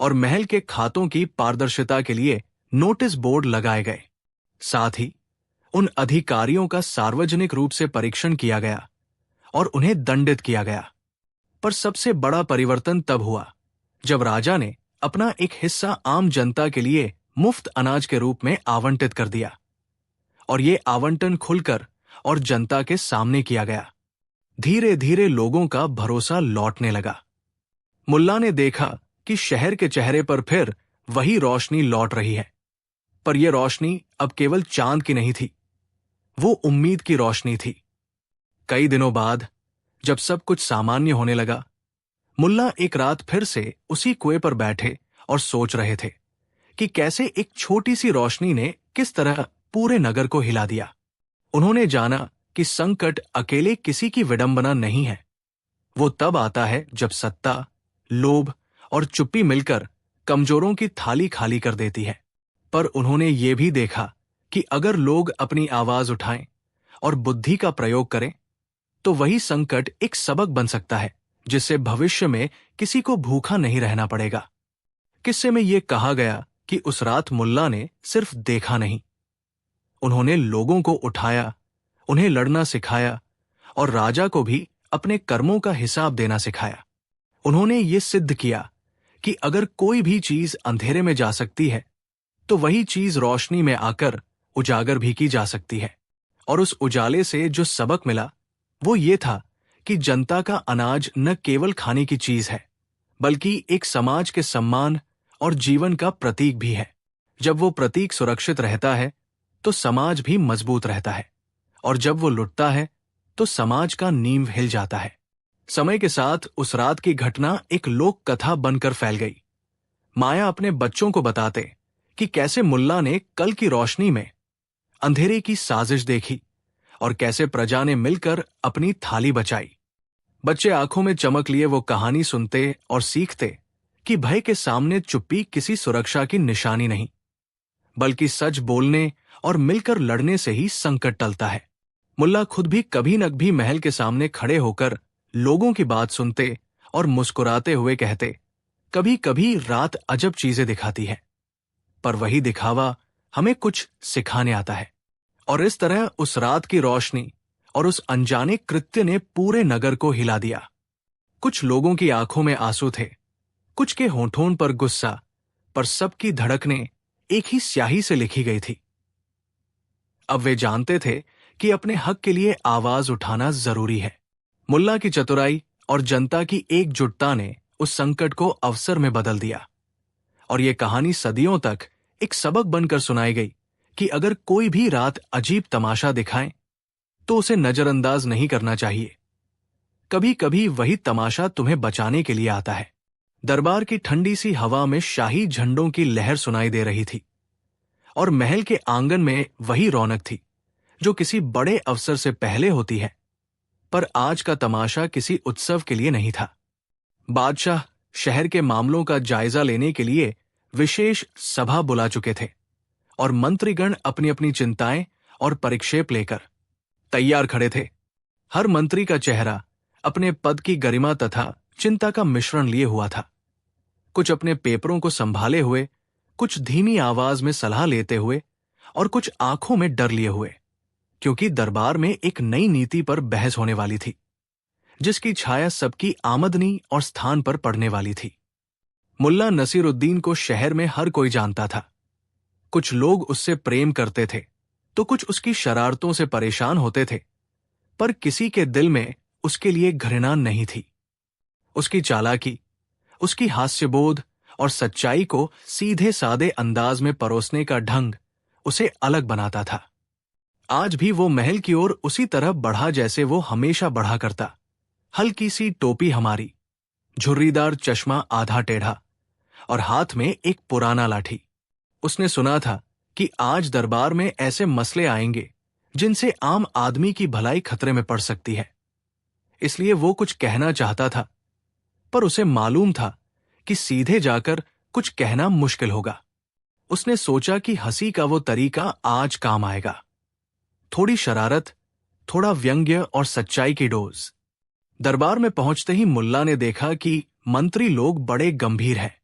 और महल के खातों की पारदर्शिता के लिए नोटिस बोर्ड लगाए गए। साथ ही उन अधिकारियों का सार्वजनिक रूप से परीक्षण किया गया और उन्हें दंडित किया गया। पर सबसे बड़ा परिवर्तन तब हुआ जब राजा ने अपना एक हिस्सा आम जनता के लिए मुफ्त अनाज के रूप में आवंटित कर दिया, और ये आवंटन खुलकर और जनता के सामने किया गया। धीरे धीरे लोगों का भरोसा लौटने लगा। मुल्ला ने देखा कि शहर के चेहरे पर फिर वही रोशनी लौट रही है, पर यह रोशनी अब केवल चांद की नहीं थी, वो उम्मीद की रोशनी थी। कई दिनों बाद जब सब कुछ सामान्य होने लगा, मुल्ला एक रात फिर से उसी कुएं पर बैठे और सोच रहे थे कि कैसे एक छोटी सी रोशनी ने किस तरह पूरे नगर को हिला दिया। उन्होंने जाना कि संकट अकेले किसी की विडंबना नहीं है, वो तब आता है जब सत्ता, लोभ और चुप्पी मिलकर कमजोरों की थाली खाली कर देती है। पर उन्होंने ये भी देखा कि अगर लोग अपनी आवाज उठाएं और बुद्धि का प्रयोग करें, तो वही संकट एक सबक बन सकता है जिससे भविष्य में किसी को भूखा नहीं रहना पड़ेगा। किस्से में यह कहा गया कि उस रात मुल्ला ने सिर्फ देखा नहीं, उन्होंने लोगों को उठाया, उन्हें लड़ना सिखाया और राजा को भी अपने कर्मों का हिसाब देना सिखाया। उन्होंने ये सिद्ध किया कि अगर कोई भी चीज अंधेरे में जा सकती है, तो वही चीज रोशनी में आकर उजागर भी की जा सकती है। और उस उजाले से जो सबक मिला वो ये था कि जनता का अनाज न केवल खाने की चीज है, बल्कि एक समाज के सम्मान और जीवन का प्रतीक भी है। जब वो प्रतीक सुरक्षित रहता है तो समाज भी मजबूत रहता है, और जब वो लुटता है तो समाज का नींव हिल जाता है। समय के साथ उस रात की घटना एक लोक कथा बनकर फैल गई। माया अपने बच्चों को बताते कि कैसे मुल्ला ने कल की रोशनी में अंधेरे की साजिश देखी और कैसे प्रजा ने मिलकर अपनी थाली बचाई। बच्चे आंखों में चमक लिए वो कहानी सुनते और सीखते कि भय के सामने चुप्पी किसी सुरक्षा की निशानी नहीं, बल्कि सच बोलने और मिलकर लड़ने से ही संकट टलता है। मुल्ला खुद भी कभी न कभी महल के सामने खड़े होकर लोगों की बात सुनते और मुस्कुराते हुए कहते, कभी कभी रात अजब चीजें दिखाती है, पर वही दिखावा हमें कुछ सिखाने आता है। और इस तरह उस रात की रोशनी और उस अनजाने कृत्य ने पूरे नगर को हिला दिया। कुछ लोगों की आंखों में आंसू थे, कुछ के होठों पर गुस्सा, पर सबकी धड़कनें एक ही स्याही से लिखी गई थी। अब वे जानते थे कि अपने हक के लिए आवाज उठाना जरूरी है। मुल्ला की चतुराई और जनता की एकजुटता ने उस संकट को अवसर में बदल दिया, और ये कहानी सदियों तक एक सबक बनकर सुनाई गई कि अगर कोई भी रात अजीब तमाशा दिखाए तो उसे नजरअंदाज नहीं करना चाहिए। कभी कभी वही तमाशा तुम्हें बचाने के लिए आता है। दरबार की ठंडी सी हवा में शाही झंडों की लहर सुनाई दे रही थी, और महल के आंगन में वही रौनक थी जो किसी बड़े अवसर से पहले होती है। पर आज का तमाशा किसी उत्सव के लिए नहीं था। बादशाह शहर के मामलों का जायजा लेने के लिए विशेष सभा बुला चुके थे, और मंत्रीगण अपनी अपनी चिंताएं और परिक्षेप लेकर तैयार खड़े थे। हर मंत्री का चेहरा अपने पद की गरिमा तथा चिंता का मिश्रण लिए हुआ था। कुछ अपने पेपरों को संभाले हुए, कुछ धीमी आवाज में सलाह लेते हुए, और कुछ आंखों में डर लिए हुए, क्योंकि दरबार में एक नई नीति पर बहस होने वाली थी, जिसकी छाया सबकी आमदनी और स्थान पर पड़ने वाली थी। मुल्ला नसीरुद्दीन को शहर में हर कोई जानता था। कुछ लोग उससे प्रेम करते थे तो कुछ उसकी शरारतों से परेशान होते थे, पर किसी के दिल में उसके लिए घृणा नहीं थी। उसकी चालाकी, उसकी हास्यबोध और सच्चाई को सीधे सादे अंदाज में परोसने का ढंग उसे अलग बनाता था। आज भी वो महल की ओर उसी तरह बढ़ा जैसे वो हमेशा बढ़ा करता। हल्की सी टोपी हमारी, झुर्रीदार चश्मा आधा टेढ़ा, और हाथ में एक पुराना लाठी। उसने सुना था कि आज दरबार में ऐसे मसले आएंगे जिनसे आम आदमी की भलाई खतरे में पड़ सकती है। इसलिए वो कुछ कहना चाहता था, पर उसे मालूम था कि सीधे जाकर कुछ कहना मुश्किल होगा। उसने सोचा कि हंसी का वो तरीका आज काम आएगा। थोड़ी शरारत, थोड़ा व्यंग्य और सच्चाई की डोज। दरबार में पहुंचते ही मुल्ला ने देखा कि मंत्री लोग बड़े गंभीर हैं।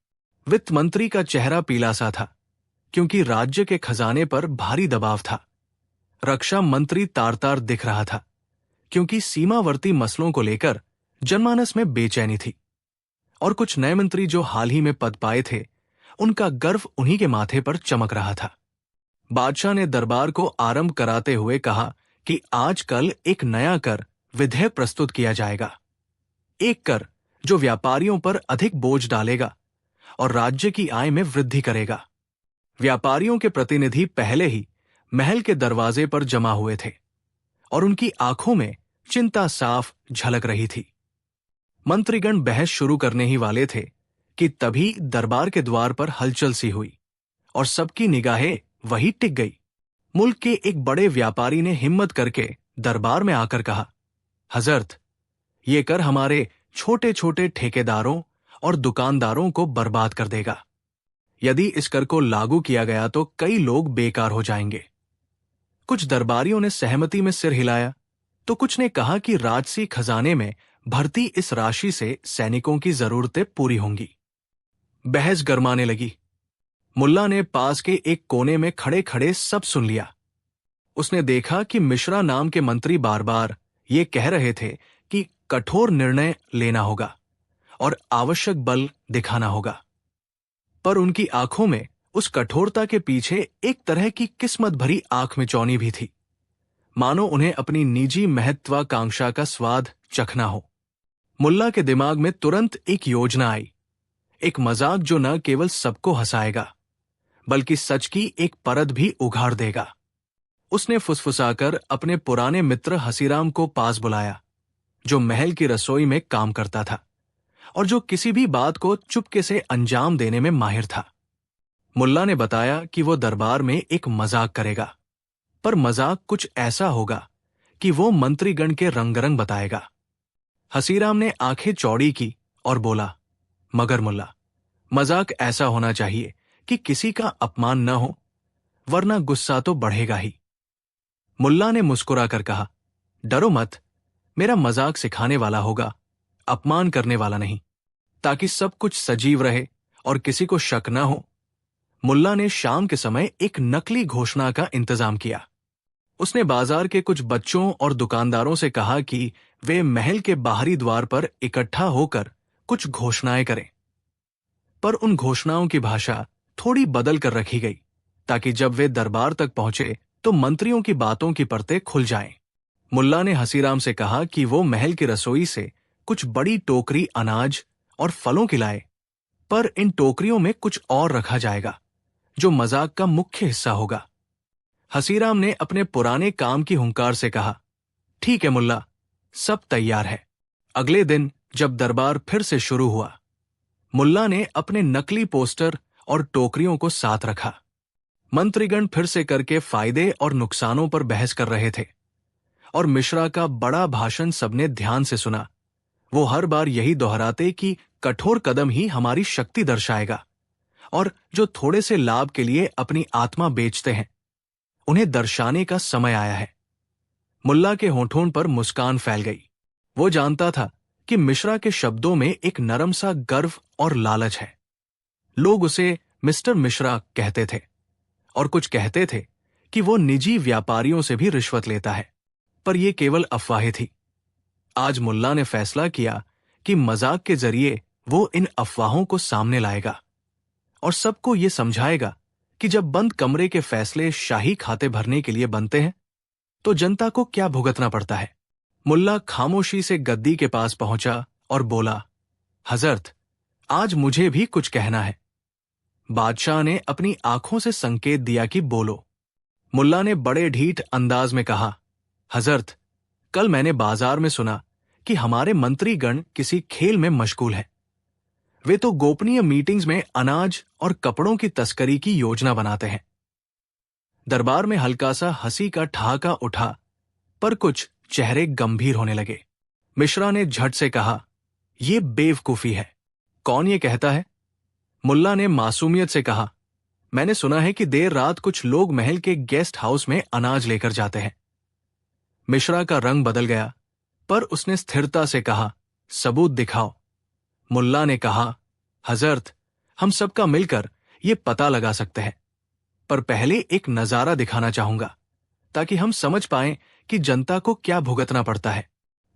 वित्त मंत्री का चेहरा पीला सा था, क्योंकि राज्य के खजाने पर भारी दबाव था। रक्षा मंत्री तार-तार दिख रहा था, क्योंकि सीमावर्ती मसलों को लेकर जनमानस में बेचैनी थी। और कुछ नए मंत्री जो हाल ही में पद पाए थे, उनका गर्व उन्हीं के माथे पर चमक रहा था। बादशाह ने दरबार को आरंभ कराते हुए कहा कि आजकल एक नया कर विधेयक प्रस्तुत किया जाएगा। एक कर जो व्यापारियों पर अधिक बोझ डालेगा और राज्य की आय में वृद्धि करेगा। व्यापारियों के प्रतिनिधि पहले ही महल के दरवाजे पर जमा हुए थे और उनकी आंखों में चिंता साफ झलक रही थी। मंत्रीगण बहस शुरू करने ही वाले थे कि तभी दरबार के द्वार पर हलचल सी हुई और सबकी निगाहें वहीं टिक गई। मुल्क के एक बड़े व्यापारी ने हिम्मत करके दरबार में आकर कहा, हजरत, ये कर हमारे छोटे छोटे ठेकेदारों और दुकानदारों को बर्बाद कर देगा। यदि इस कर को लागू किया गया तो कई लोग बेकार हो जाएंगे। कुछ दरबारियों ने सहमति में सिर हिलाया तो कुछ ने कहा कि राजसी खजाने में भर्ती इस राशि से सैनिकों की जरूरतें पूरी होंगी। बहस गरमाने लगी। मुल्ला ने पास के एक कोने में खड़े खड़े सब सुन लिया। उसने देखा कि मिश्रा नाम के मंत्री बार बार ये कह रहे थे कि कठोर निर्णय लेना होगा और आवश्यक बल दिखाना होगा, पर उनकी आंखों में उस कठोरता के पीछे एक तरह की किस्मत भरी आंख में चौनी भी थी, मानो उन्हें अपनी निजी महत्वाकांक्षा का स्वाद चखना हो। मुल्ला के दिमाग में तुरंत एक योजना आई, एक मजाक जो न केवल सबको हंसाएगा बल्कि सच की एक परत भी उघाड़ देगा। उसने फुसफुसाकर अपने पुराने मित्र हसीराम को पास बुलाया, जो महल की रसोई में काम करता था और जो किसी भी बात को चुपके से अंजाम देने में माहिर था। मुल्ला ने बताया कि वो दरबार में एक मजाक करेगा, पर मजाक कुछ ऐसा होगा कि वो मंत्रीगण के रंग बताएगा। हसीराम ने आंखें चौड़ी की और बोला, मगर मुल्ला, मजाक ऐसा होना चाहिए कि किसी का अपमान न हो, वरना गुस्सा तो बढ़ेगा ही। मुल्ला ने मुस्कुराकर कहा, डरो मत, मेरा मजाक सिखाने वाला होगा, अपमान करने वाला नहीं, ताकि सब कुछ सजीव रहे और किसी को शक न हो। मुल्ला ने शाम के समय एक नकली घोषणा का इंतजाम किया। उसने बाजार के कुछ बच्चों और दुकानदारों से कहा कि वे महल के बाहरी द्वार पर इकट्ठा होकर कुछ घोषणाएं करें, पर उन घोषणाओं की भाषा थोड़ी बदल कर रखी गई ताकि जब वे दरबार तक पहुंचे तो मंत्रियों की बातों की परतें खुल जाएं। मुल्ला ने हसीराम से कहा कि वो महल की रसोई से कुछ बड़ी टोकरी अनाज और फलों की लाए, पर इन टोकरियों में कुछ और रखा जाएगा जो मजाक का मुख्य हिस्सा होगा। हसीराम ने अपने पुराने काम की हुंकार से कहा, ठीक है मुल्ला, सब तैयार है। अगले दिन जब दरबार फिर से शुरू हुआ, मुल्ला ने अपने नकली पोस्टर और टोकरियों को साथ रखा। मंत्रीगण फिर से करके फायदे और नुकसानों पर बहस कर रहे थे और मिश्रा का बड़ा भाषण सबने ध्यान से सुना। वो हर बार यही दोहराते कि कठोर कदम ही हमारी शक्ति दर्शाएगा और जो थोड़े से लाभ के लिए अपनी आत्मा बेचते हैं, उन्हें दर्शाने का समय आया है। मुल्ला के होठों पर मुस्कान फैल गई। वो जानता था कि मिश्रा के शब्दों में एक नरम सा गर्व और लालच है। लोग उसे मिस्टर मिश्रा कहते थे और कुछ कहते थे कि वो निजी व्यापारियों से भी रिश्वत लेता है, पर यह केवल अफवाहें थी। आज मुल्ला ने फैसला किया कि मजाक के जरिए वो इन अफवाहों को सामने लाएगा और सबको ये समझाएगा कि जब बंद कमरे के फैसले शाही खाते भरने के लिए बनते हैं तो जनता को क्या भुगतना पड़ता है। मुल्ला खामोशी से गद्दी के पास पहुंचा और बोला, हजरत, आज मुझे भी कुछ कहना है। बादशाह ने अपनी आंखों से संकेत दिया कि बोलो। मुल्ला ने बड़े ढीठ अंदाज में कहा, हजरत, कल मैंने बाजार में सुना कि हमारे मंत्रीगण किसी खेल में मशगूल हैं। वे तो गोपनीय मीटिंग्स में अनाज और कपड़ों की तस्करी की योजना बनाते हैं। दरबार में हल्का सा हंसी का ठहाका उठा, पर कुछ चेहरे गंभीर होने लगे। मिश्रा ने झट से कहा, यह बेवकूफी है। कौन ये कहता है? मुल्ला ने मासूमियत से कहा, मैंने सुना है कि देर रात कुछ लोग महल के गेस्ट हाउस में अनाज लेकर जाते हैं। मिश्रा का रंग बदल गया, पर उसने स्थिरता से कहा, सबूत दिखाओ। मुल्ला ने कहा, हजरत, हम सबका मिलकर ये पता लगा सकते हैं, पर पहले एक नजारा दिखाना चाहूंगा ताकि हम समझ पाएं कि जनता को क्या भुगतना पड़ता है।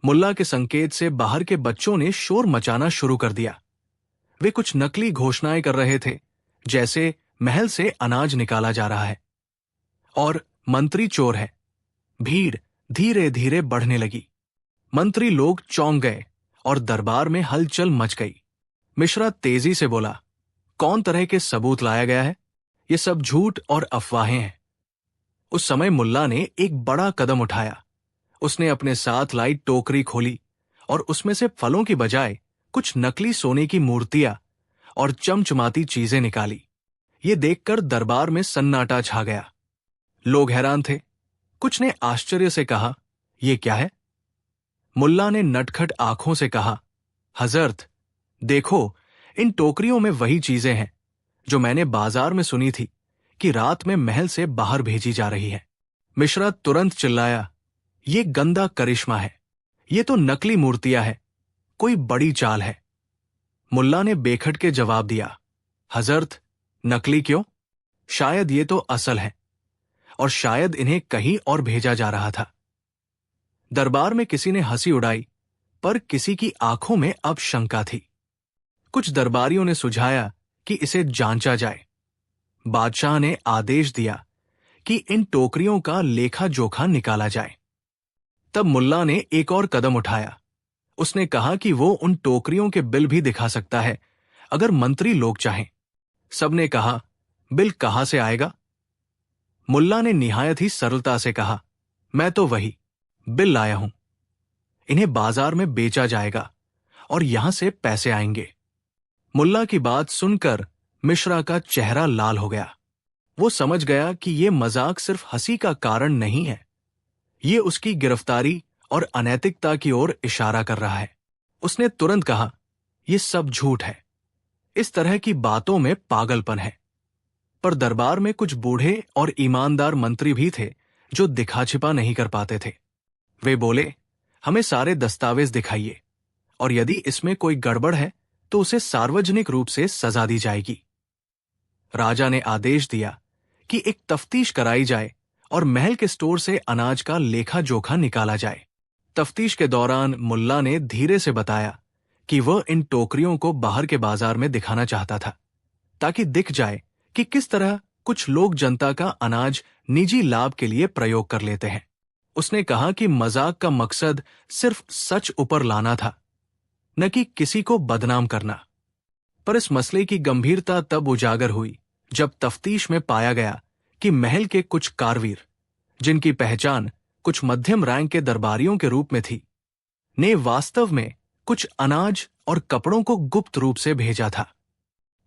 मुल्ला के संकेत से बाहर के बच्चों ने शोर मचाना शुरू कर दिया। वे कुछ नकली घोषणाएं कर रहे थे, जैसे महल से अनाज निकाला जा रहा है और मंत्री चोर है। भीड़ धीरे धीरे बढ़ने लगी। मंत्री लोग चौंक गए और दरबार में हलचल मच गई। मिश्रा तेजी से बोला, कौन तरह के सबूत लाया गया है? ये सब झूठ और अफवाहें हैं। उस समय मुल्ला ने एक बड़ा कदम उठाया। उसने अपने साथ लाई टोकरी खोली और उसमें से फलों की बजाय कुछ नकली सोने की मूर्तियां और चमचमाती चीजें निकाली। ये देखकर दरबार में सन्नाटा छा गया। लोग हैरान थे। कुछ ने आश्चर्य से कहा, ये क्या है? मुल्ला ने नटखट आंखों से कहा, हजरत, देखो, इन टोकरियों में वही चीजें हैं जो मैंने बाजार में सुनी थी कि रात में महल से बाहर भेजी जा रही है। मिश्रा तुरंत चिल्लाया, ये गंदा करिश्मा है। ये तो नकली मूर्तियां हैं। कोई बड़ी चाल है। मुल्ला ने बेखटके जवाब दिया, हजरत, नकली क्यों? शायद ये तो असल है और शायद इन्हें कहीं और भेजा जा रहा था। दरबार में किसी ने हंसी उड़ाई, पर किसी की आंखों में अब शंका थी। कुछ दरबारियों ने सुझाया कि इसे जांचा जाए। बादशाह ने आदेश दिया कि इन टोकरियों का लेखा जोखा निकाला जाए। तब मुल्ला ने एक और कदम उठाया। उसने कहा कि वो उन टोकरियों के बिल भी दिखा सकता है अगर मंत्री लोग चाहें। सबने कहा, बिल कहां से आएगा? मुल्ला ने निहायत ही सरलता से कहा, मैं तो वही बिल लाया हूं। इन्हें बाजार में बेचा जाएगा और यहां से पैसे आएंगे। मुल्ला की बात सुनकर मिश्रा का चेहरा लाल हो गया। वो समझ गया कि ये मजाक सिर्फ हंसी का कारण नहीं है। ये उसकी गिरफ्तारी और अनैतिकता की ओर इशारा कर रहा है। उसने तुरंत कहा, यह सब झूठ है। इस तरह की बातों में पागलपन है। पर दरबार में कुछ बूढ़े और ईमानदार मंत्री भी थे जो दिखा छिपा नहीं कर पाते थे। वे बोले, हमें सारे दस्तावेज दिखाइए और यदि इसमें कोई गड़बड़ है तो उसे सार्वजनिक रूप से सजा दी जाएगी। राजा ने आदेश दिया कि एक तफ्तीश कराई जाए और महल के स्टोर से अनाज का लेखा जोखा निकाला जाए। तफ्तीश के दौरान मुल्ला ने धीरे से बताया कि वह इन टोकरियों को बाहर के बाजार में दिखाना चाहता था, ताकि दिख जाए कि किस तरह कुछ लोग जनता का अनाज निजी लाभ के लिए प्रयोग कर लेते हैं। उसने कहा कि मजाक का मकसद सिर्फ सच ऊपर लाना था, न कि किसी को बदनाम करना। पर इस मसले की गंभीरता तब उजागर हुई जब तफ्तीश में पाया गया कि महल के कुछ कारवीर, जिनकी पहचान कुछ मध्यम रैंक के दरबारियों के रूप में थी, ने वास्तव में कुछ अनाज और कपड़ों को गुप्त रूप से भेजा था।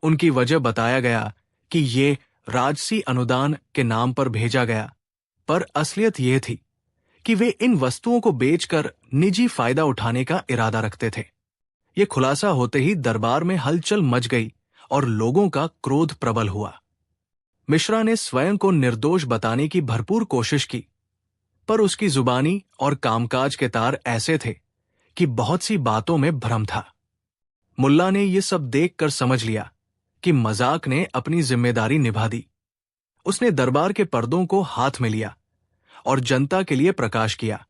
उनकी वजह बताया गया कि ये राजसी अनुदान के नाम पर भेजा गया, पर असलियत यह थी कि वे इन वस्तुओं को बेचकर निजी फायदा उठाने का इरादा रखते थे। ये खुलासा होते ही दरबार में हलचल मच गई और लोगों का क्रोध प्रबल हुआ। मिश्रा ने स्वयं को निर्दोष बताने की भरपूर कोशिश की, पर उसकी जुबानी और कामकाज के तार ऐसे थे कि बहुत सी बातों में भ्रम था। मुल्ला ने यह सब देखकर समझ लिया कि मजाक ने अपनी जिम्मेदारी निभा दी। उसने दरबार के पर्दों को हाथ में लिया और जनता के लिए प्रकाश किया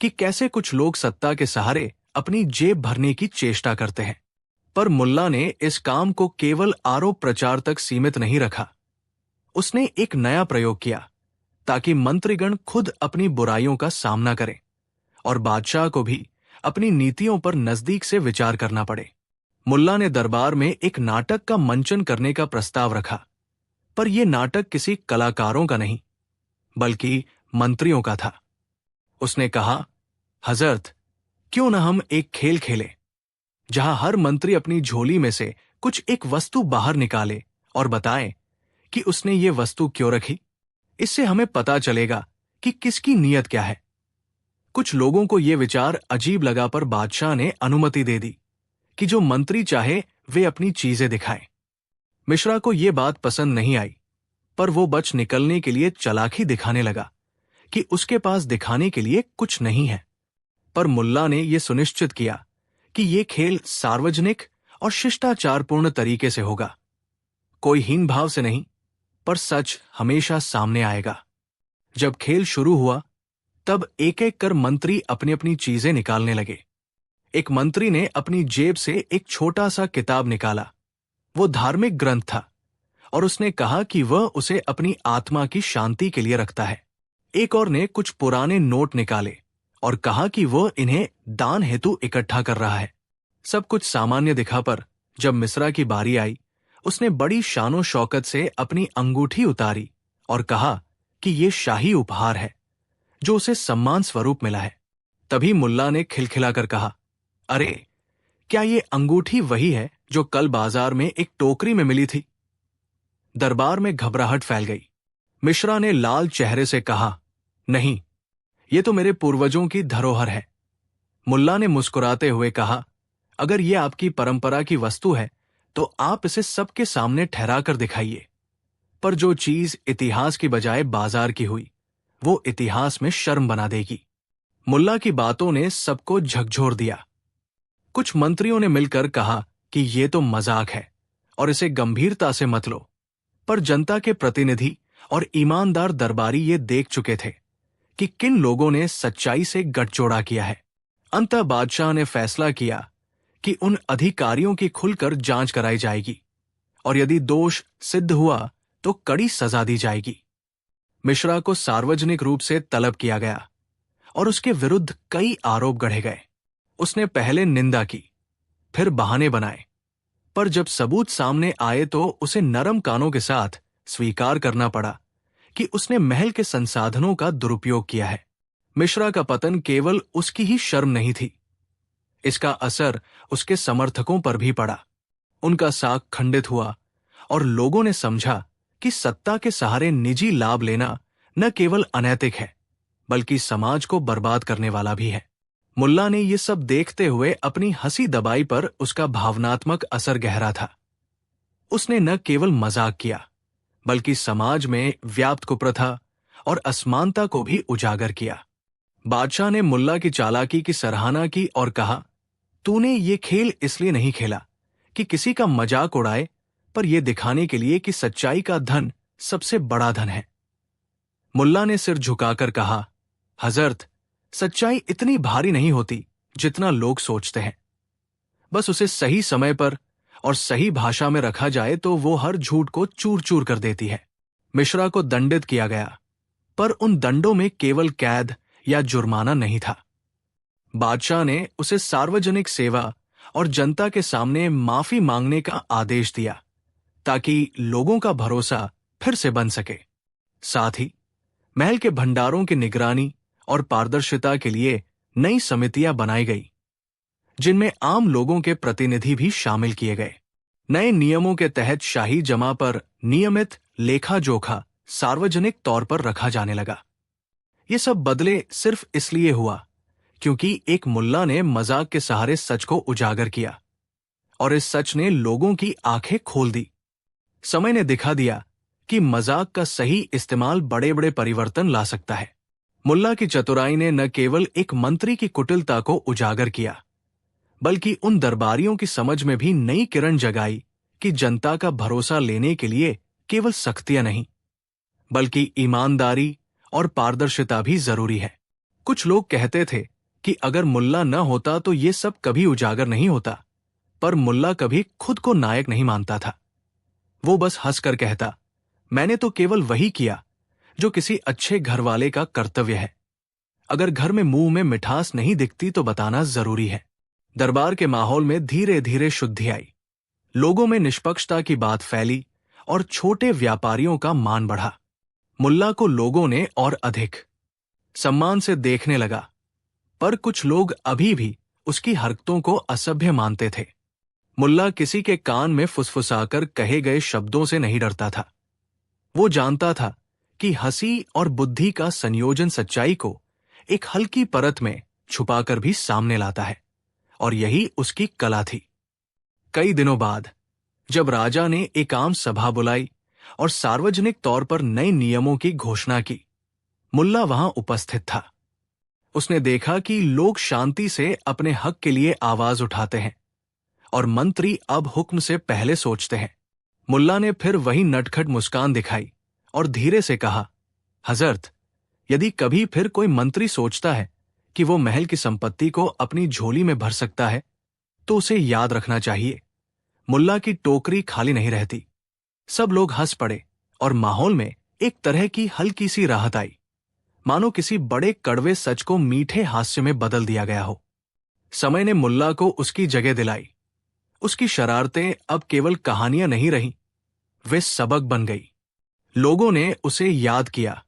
कि कैसे कुछ लोग सत्ता के सहारे अपनी जेब भरने की चेष्टा करते हैं। पर मुल्ला ने इस काम को केवल आरोप प्रचार तक सीमित नहीं रखा। उसने एक नया प्रयोग किया ताकि मंत्रीगण खुद अपनी बुराइयों का सामना करें और बादशाह को भी अपनी नीतियों पर नजदीक से विचार करना पड़े। मुल्ला ने दरबार में एक नाटक का मंचन करने का प्रस्ताव रखा, पर यह नाटक किसी कलाकारों का नहीं, बल्कि मंत्रियों का था। उसने कहा, हजरत, क्यों न हम एक खेल खेलें, जहां हर मंत्री अपनी झोली में से कुछ एक वस्तु बाहर निकाले और बताए कि उसने ये वस्तु क्यों रखी। इससे हमें पता चलेगा कि किसकी नीयत क्या है। कुछ लोगों को यह विचार अजीब लगा, पर बादशाह ने अनुमति दे दी कि जो मंत्री चाहे वे अपनी चीजें दिखाएं। मिश्रा को यह बात पसंद नहीं आई, पर वो बच निकलने के लिए चालाकी दिखाने लगा कि उसके पास दिखाने के लिए कुछ नहीं है। पर मुल्ला ने यह सुनिश्चित किया कि यह खेल सार्वजनिक और शिष्टाचारपूर्ण तरीके से होगा। कोई हीन भाव से नहीं, पर सच हमेशा सामने आएगा। जब खेल शुरू हुआ तब एक एक कर मंत्री अपनी अपनी चीजें निकालने लगे। एक मंत्री ने अपनी जेब से एक छोटा सा किताब निकाला। वो धार्मिक ग्रंथ था और उसने कहा कि वह उसे अपनी आत्मा की शांति के लिए रखता है। एक और ने कुछ पुराने नोट निकाले और कहा कि वह इन्हें दान हेतु इकट्ठा कर रहा है। सब कुछ सामान्य दिखा, पर जब मिश्रा की बारी आई, उसने बड़ी शानो शौकत से अपनी अंगूठी उतारी और कहा कि ये शाही उपहार है जो उसे सम्मान स्वरूप मिला है। तभी मुल्ला ने खिलखिलाकर कहा, अरे, क्या ये अंगूठी वही है जो कल बाजार में एक टोकरी में मिली थी? दरबार में घबराहट फैल गई। मिश्रा ने लाल चेहरे से कहा, नहीं, ये तो मेरे पूर्वजों की धरोहर है। मुल्ला ने मुस्कुराते हुए कहा, अगर ये आपकी परंपरा की वस्तु है तो आप इसे सबके सामने ठहरा कर दिखाइए, पर जो चीज इतिहास की बजाय बाजार की हुई वो इतिहास में शर्म बना देगी। मुल्ला की बातों ने सबको झकझोर दिया। कुछ मंत्रियों ने मिलकर कहा कि ये तो मजाक है और इसे गंभीरता से मत लो, पर जनता के प्रतिनिधि और ईमानदार दरबारी ये देख चुके थे कि किन लोगों ने सच्चाई से गठजोड़ा किया है। अंततः बादशाह ने फैसला किया कि उन अधिकारियों की खुलकर जांच कराई जाएगी और यदि दोष सिद्ध हुआ तो कड़ी सजा दी जाएगी। मिश्रा को सार्वजनिक रूप से तलब किया गया और उसके विरुद्ध कई आरोप गढ़े गए। उसने पहले निंदा की, फिर बहाने बनाए, पर जब सबूत सामने आए तो उसे नरम कानों के साथ स्वीकार करना पड़ा कि उसने महल के संसाधनों का दुरुपयोग किया है। मिश्रा का पतन केवल उसकी ही शर्म नहीं थी, इसका असर उसके समर्थकों पर भी पड़ा। उनका साख खंडित हुआ और लोगों ने समझा कि सत्ता के सहारे निजी लाभ लेना न केवल अनैतिक है बल्कि समाज को बर्बाद करने वाला भी है। मुल्ला ने ये सब देखते हुए अपनी हंसी दबाई, पर उसका भावनात्मक असर गहरा था। उसने न केवल मजाक किया बल्कि समाज में व्याप्त कुप्रथा और असमानता को भी उजागर किया। बादशाह ने मुल्ला की चालाकी की सराहना की और कहा, तूने ये खेल इसलिए नहीं खेला कि किसी का मजाक उड़ाए, पर यह दिखाने के लिए कि सच्चाई का धन सबसे बड़ा धन है। मुल्ला ने सिर झुकाकर कहा, हजरत, सच्चाई इतनी भारी नहीं होती जितना लोग सोचते हैं। बस उसे सही समय पर और सही भाषा में रखा जाए तो वो हर झूठ को चूर चूर कर देती है। मिश्रा को दंडित किया गया, पर उन दंडों में केवल कैद या जुर्माना नहीं था। बादशाह ने उसे सार्वजनिक सेवा और जनता के सामने माफी मांगने का आदेश दिया ताकि लोगों का भरोसा फिर से बन सके। साथ ही महल के भंडारों की निगरानी और पारदर्शिता के लिए नई समितियां बनाई गई, जिनमें आम लोगों के प्रतिनिधि भी शामिल किए गए। नए नियमों के तहत शाही जमा पर नियमित लेखा जोखा सार्वजनिक तौर पर रखा जाने लगा। ये सब बदले सिर्फ इसलिए हुआ क्योंकि एक मुल्ला ने मजाक के सहारे सच को उजागर किया और इस सच ने लोगों की आंखें खोल दी। समय ने दिखा दिया कि मजाक का सही इस्तेमाल बड़े बड़े परिवर्तन ला सकता है। मुल्ला की चतुराई ने न केवल एक मंत्री की कुटिलता को उजागर किया बल्कि उन दरबारियों की समझ में भी नई किरण जगाई कि जनता का भरोसा लेने के लिए केवल सख्तियां नहीं बल्कि ईमानदारी और पारदर्शिता भी जरूरी है। कुछ लोग कहते थे कि अगर मुल्ला न होता तो ये सब कभी उजागर नहीं होता, पर मुल्ला कभी खुद को नायक नहीं मानता था। वो बस हंसकर कहता, मैंने तो केवल वही किया जो किसी अच्छे घर वाले का कर्तव्य है। अगर घर में मुंह में मिठास नहीं दिखती तो बताना जरूरी है। दरबार के माहौल में धीरे धीरे शुद्धि आई। लोगों में निष्पक्षता की बात फैली और छोटे व्यापारियों का मान बढ़ा। मुल्ला को लोगों ने और अधिक सम्मान से देखने लगा, पर कुछ लोग अभी भी उसकी हरकतों को असभ्य मानते थे। मुल्ला किसी के कान में फुसफुसाकर कहे गए शब्दों से नहीं डरता था। वो जानता था कि हंसी और बुद्धि का संयोजन सच्चाई को एक हल्की परत में छुपाकर भी सामने लाता है, और यही उसकी कला थी। कई दिनों बाद जब राजा ने एक आम सभा बुलाई और सार्वजनिक तौर पर नए नियमों की घोषणा की, मुल्ला वहां उपस्थित था। उसने देखा कि लोग शांति से अपने हक के लिए आवाज उठाते हैं और मंत्री अब हुक्म से पहले सोचते हैं। मुल्ला ने फिर वही नटखट मुस्कान दिखाई और धीरे से कहा, हजरत, यदि कभी फिर कोई मंत्री सोचता है कि वो महल की संपत्ति को अपनी झोली में भर सकता है, तो उसे याद रखना चाहिए, मुल्ला की टोकरी खाली नहीं रहती। सब लोग हंस पड़े और माहौल में एक तरह की हल्की सी राहत आई, मानो किसी बड़े कड़वे सच को मीठे हास्य में बदल दिया गया हो। समय ने मुल्ला को उसकी जगह दिलाई। उसकी शरारतें अब केवल कहानियां नहीं रहीं, वे सबक बन गई। लोगों ने उसे याद किया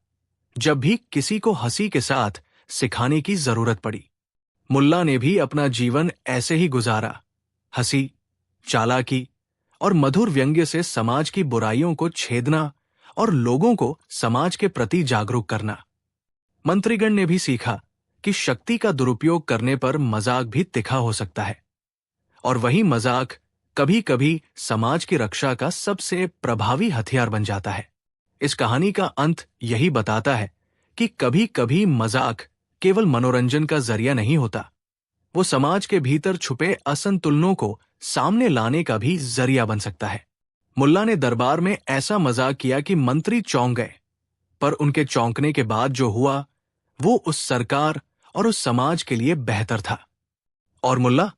जब भी किसी को हंसी के साथ सिखाने की जरूरत पड़ी। मुल्ला ने भी अपना जीवन ऐसे ही गुजारा, हंसी, चालाकी और मधुर व्यंग्य से समाज की बुराइयों को छेदना और लोगों को समाज के प्रति जागरूक करना। मंत्रीगण ने भी सीखा कि शक्ति का दुरुपयोग करने पर मजाक भी तिखा हो सकता है, और वही मजाक कभी कभी समाज की रक्षा का सबसे प्रभावी हथियार बन जाता है। इस कहानी का अंत यही बताता है कि कभी कभी मजाक केवल मनोरंजन का जरिया नहीं होता, वो समाज के भीतर छुपे असंतुलनों को सामने लाने का भी जरिया बन सकता है। मुल्ला ने दरबार में ऐसा मजाक किया कि मंत्री चौंक गए, पर उनके चौंकने के बाद जो हुआ वो उस सरकार और उस समाज के लिए बेहतर था। और मुल्ला,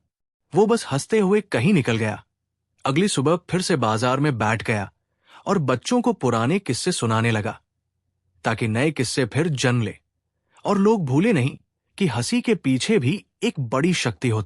वो बस हंसते हुए कहीं निकल गया। अगली सुबह फिर से बाजार में बैठ गया और बच्चों को पुराने किस्से सुनाने लगा, ताकि नए किस्से फिर जन्म ले और लोग भूले नहीं कि हंसी के पीछे भी एक बड़ी शक्ति होती है।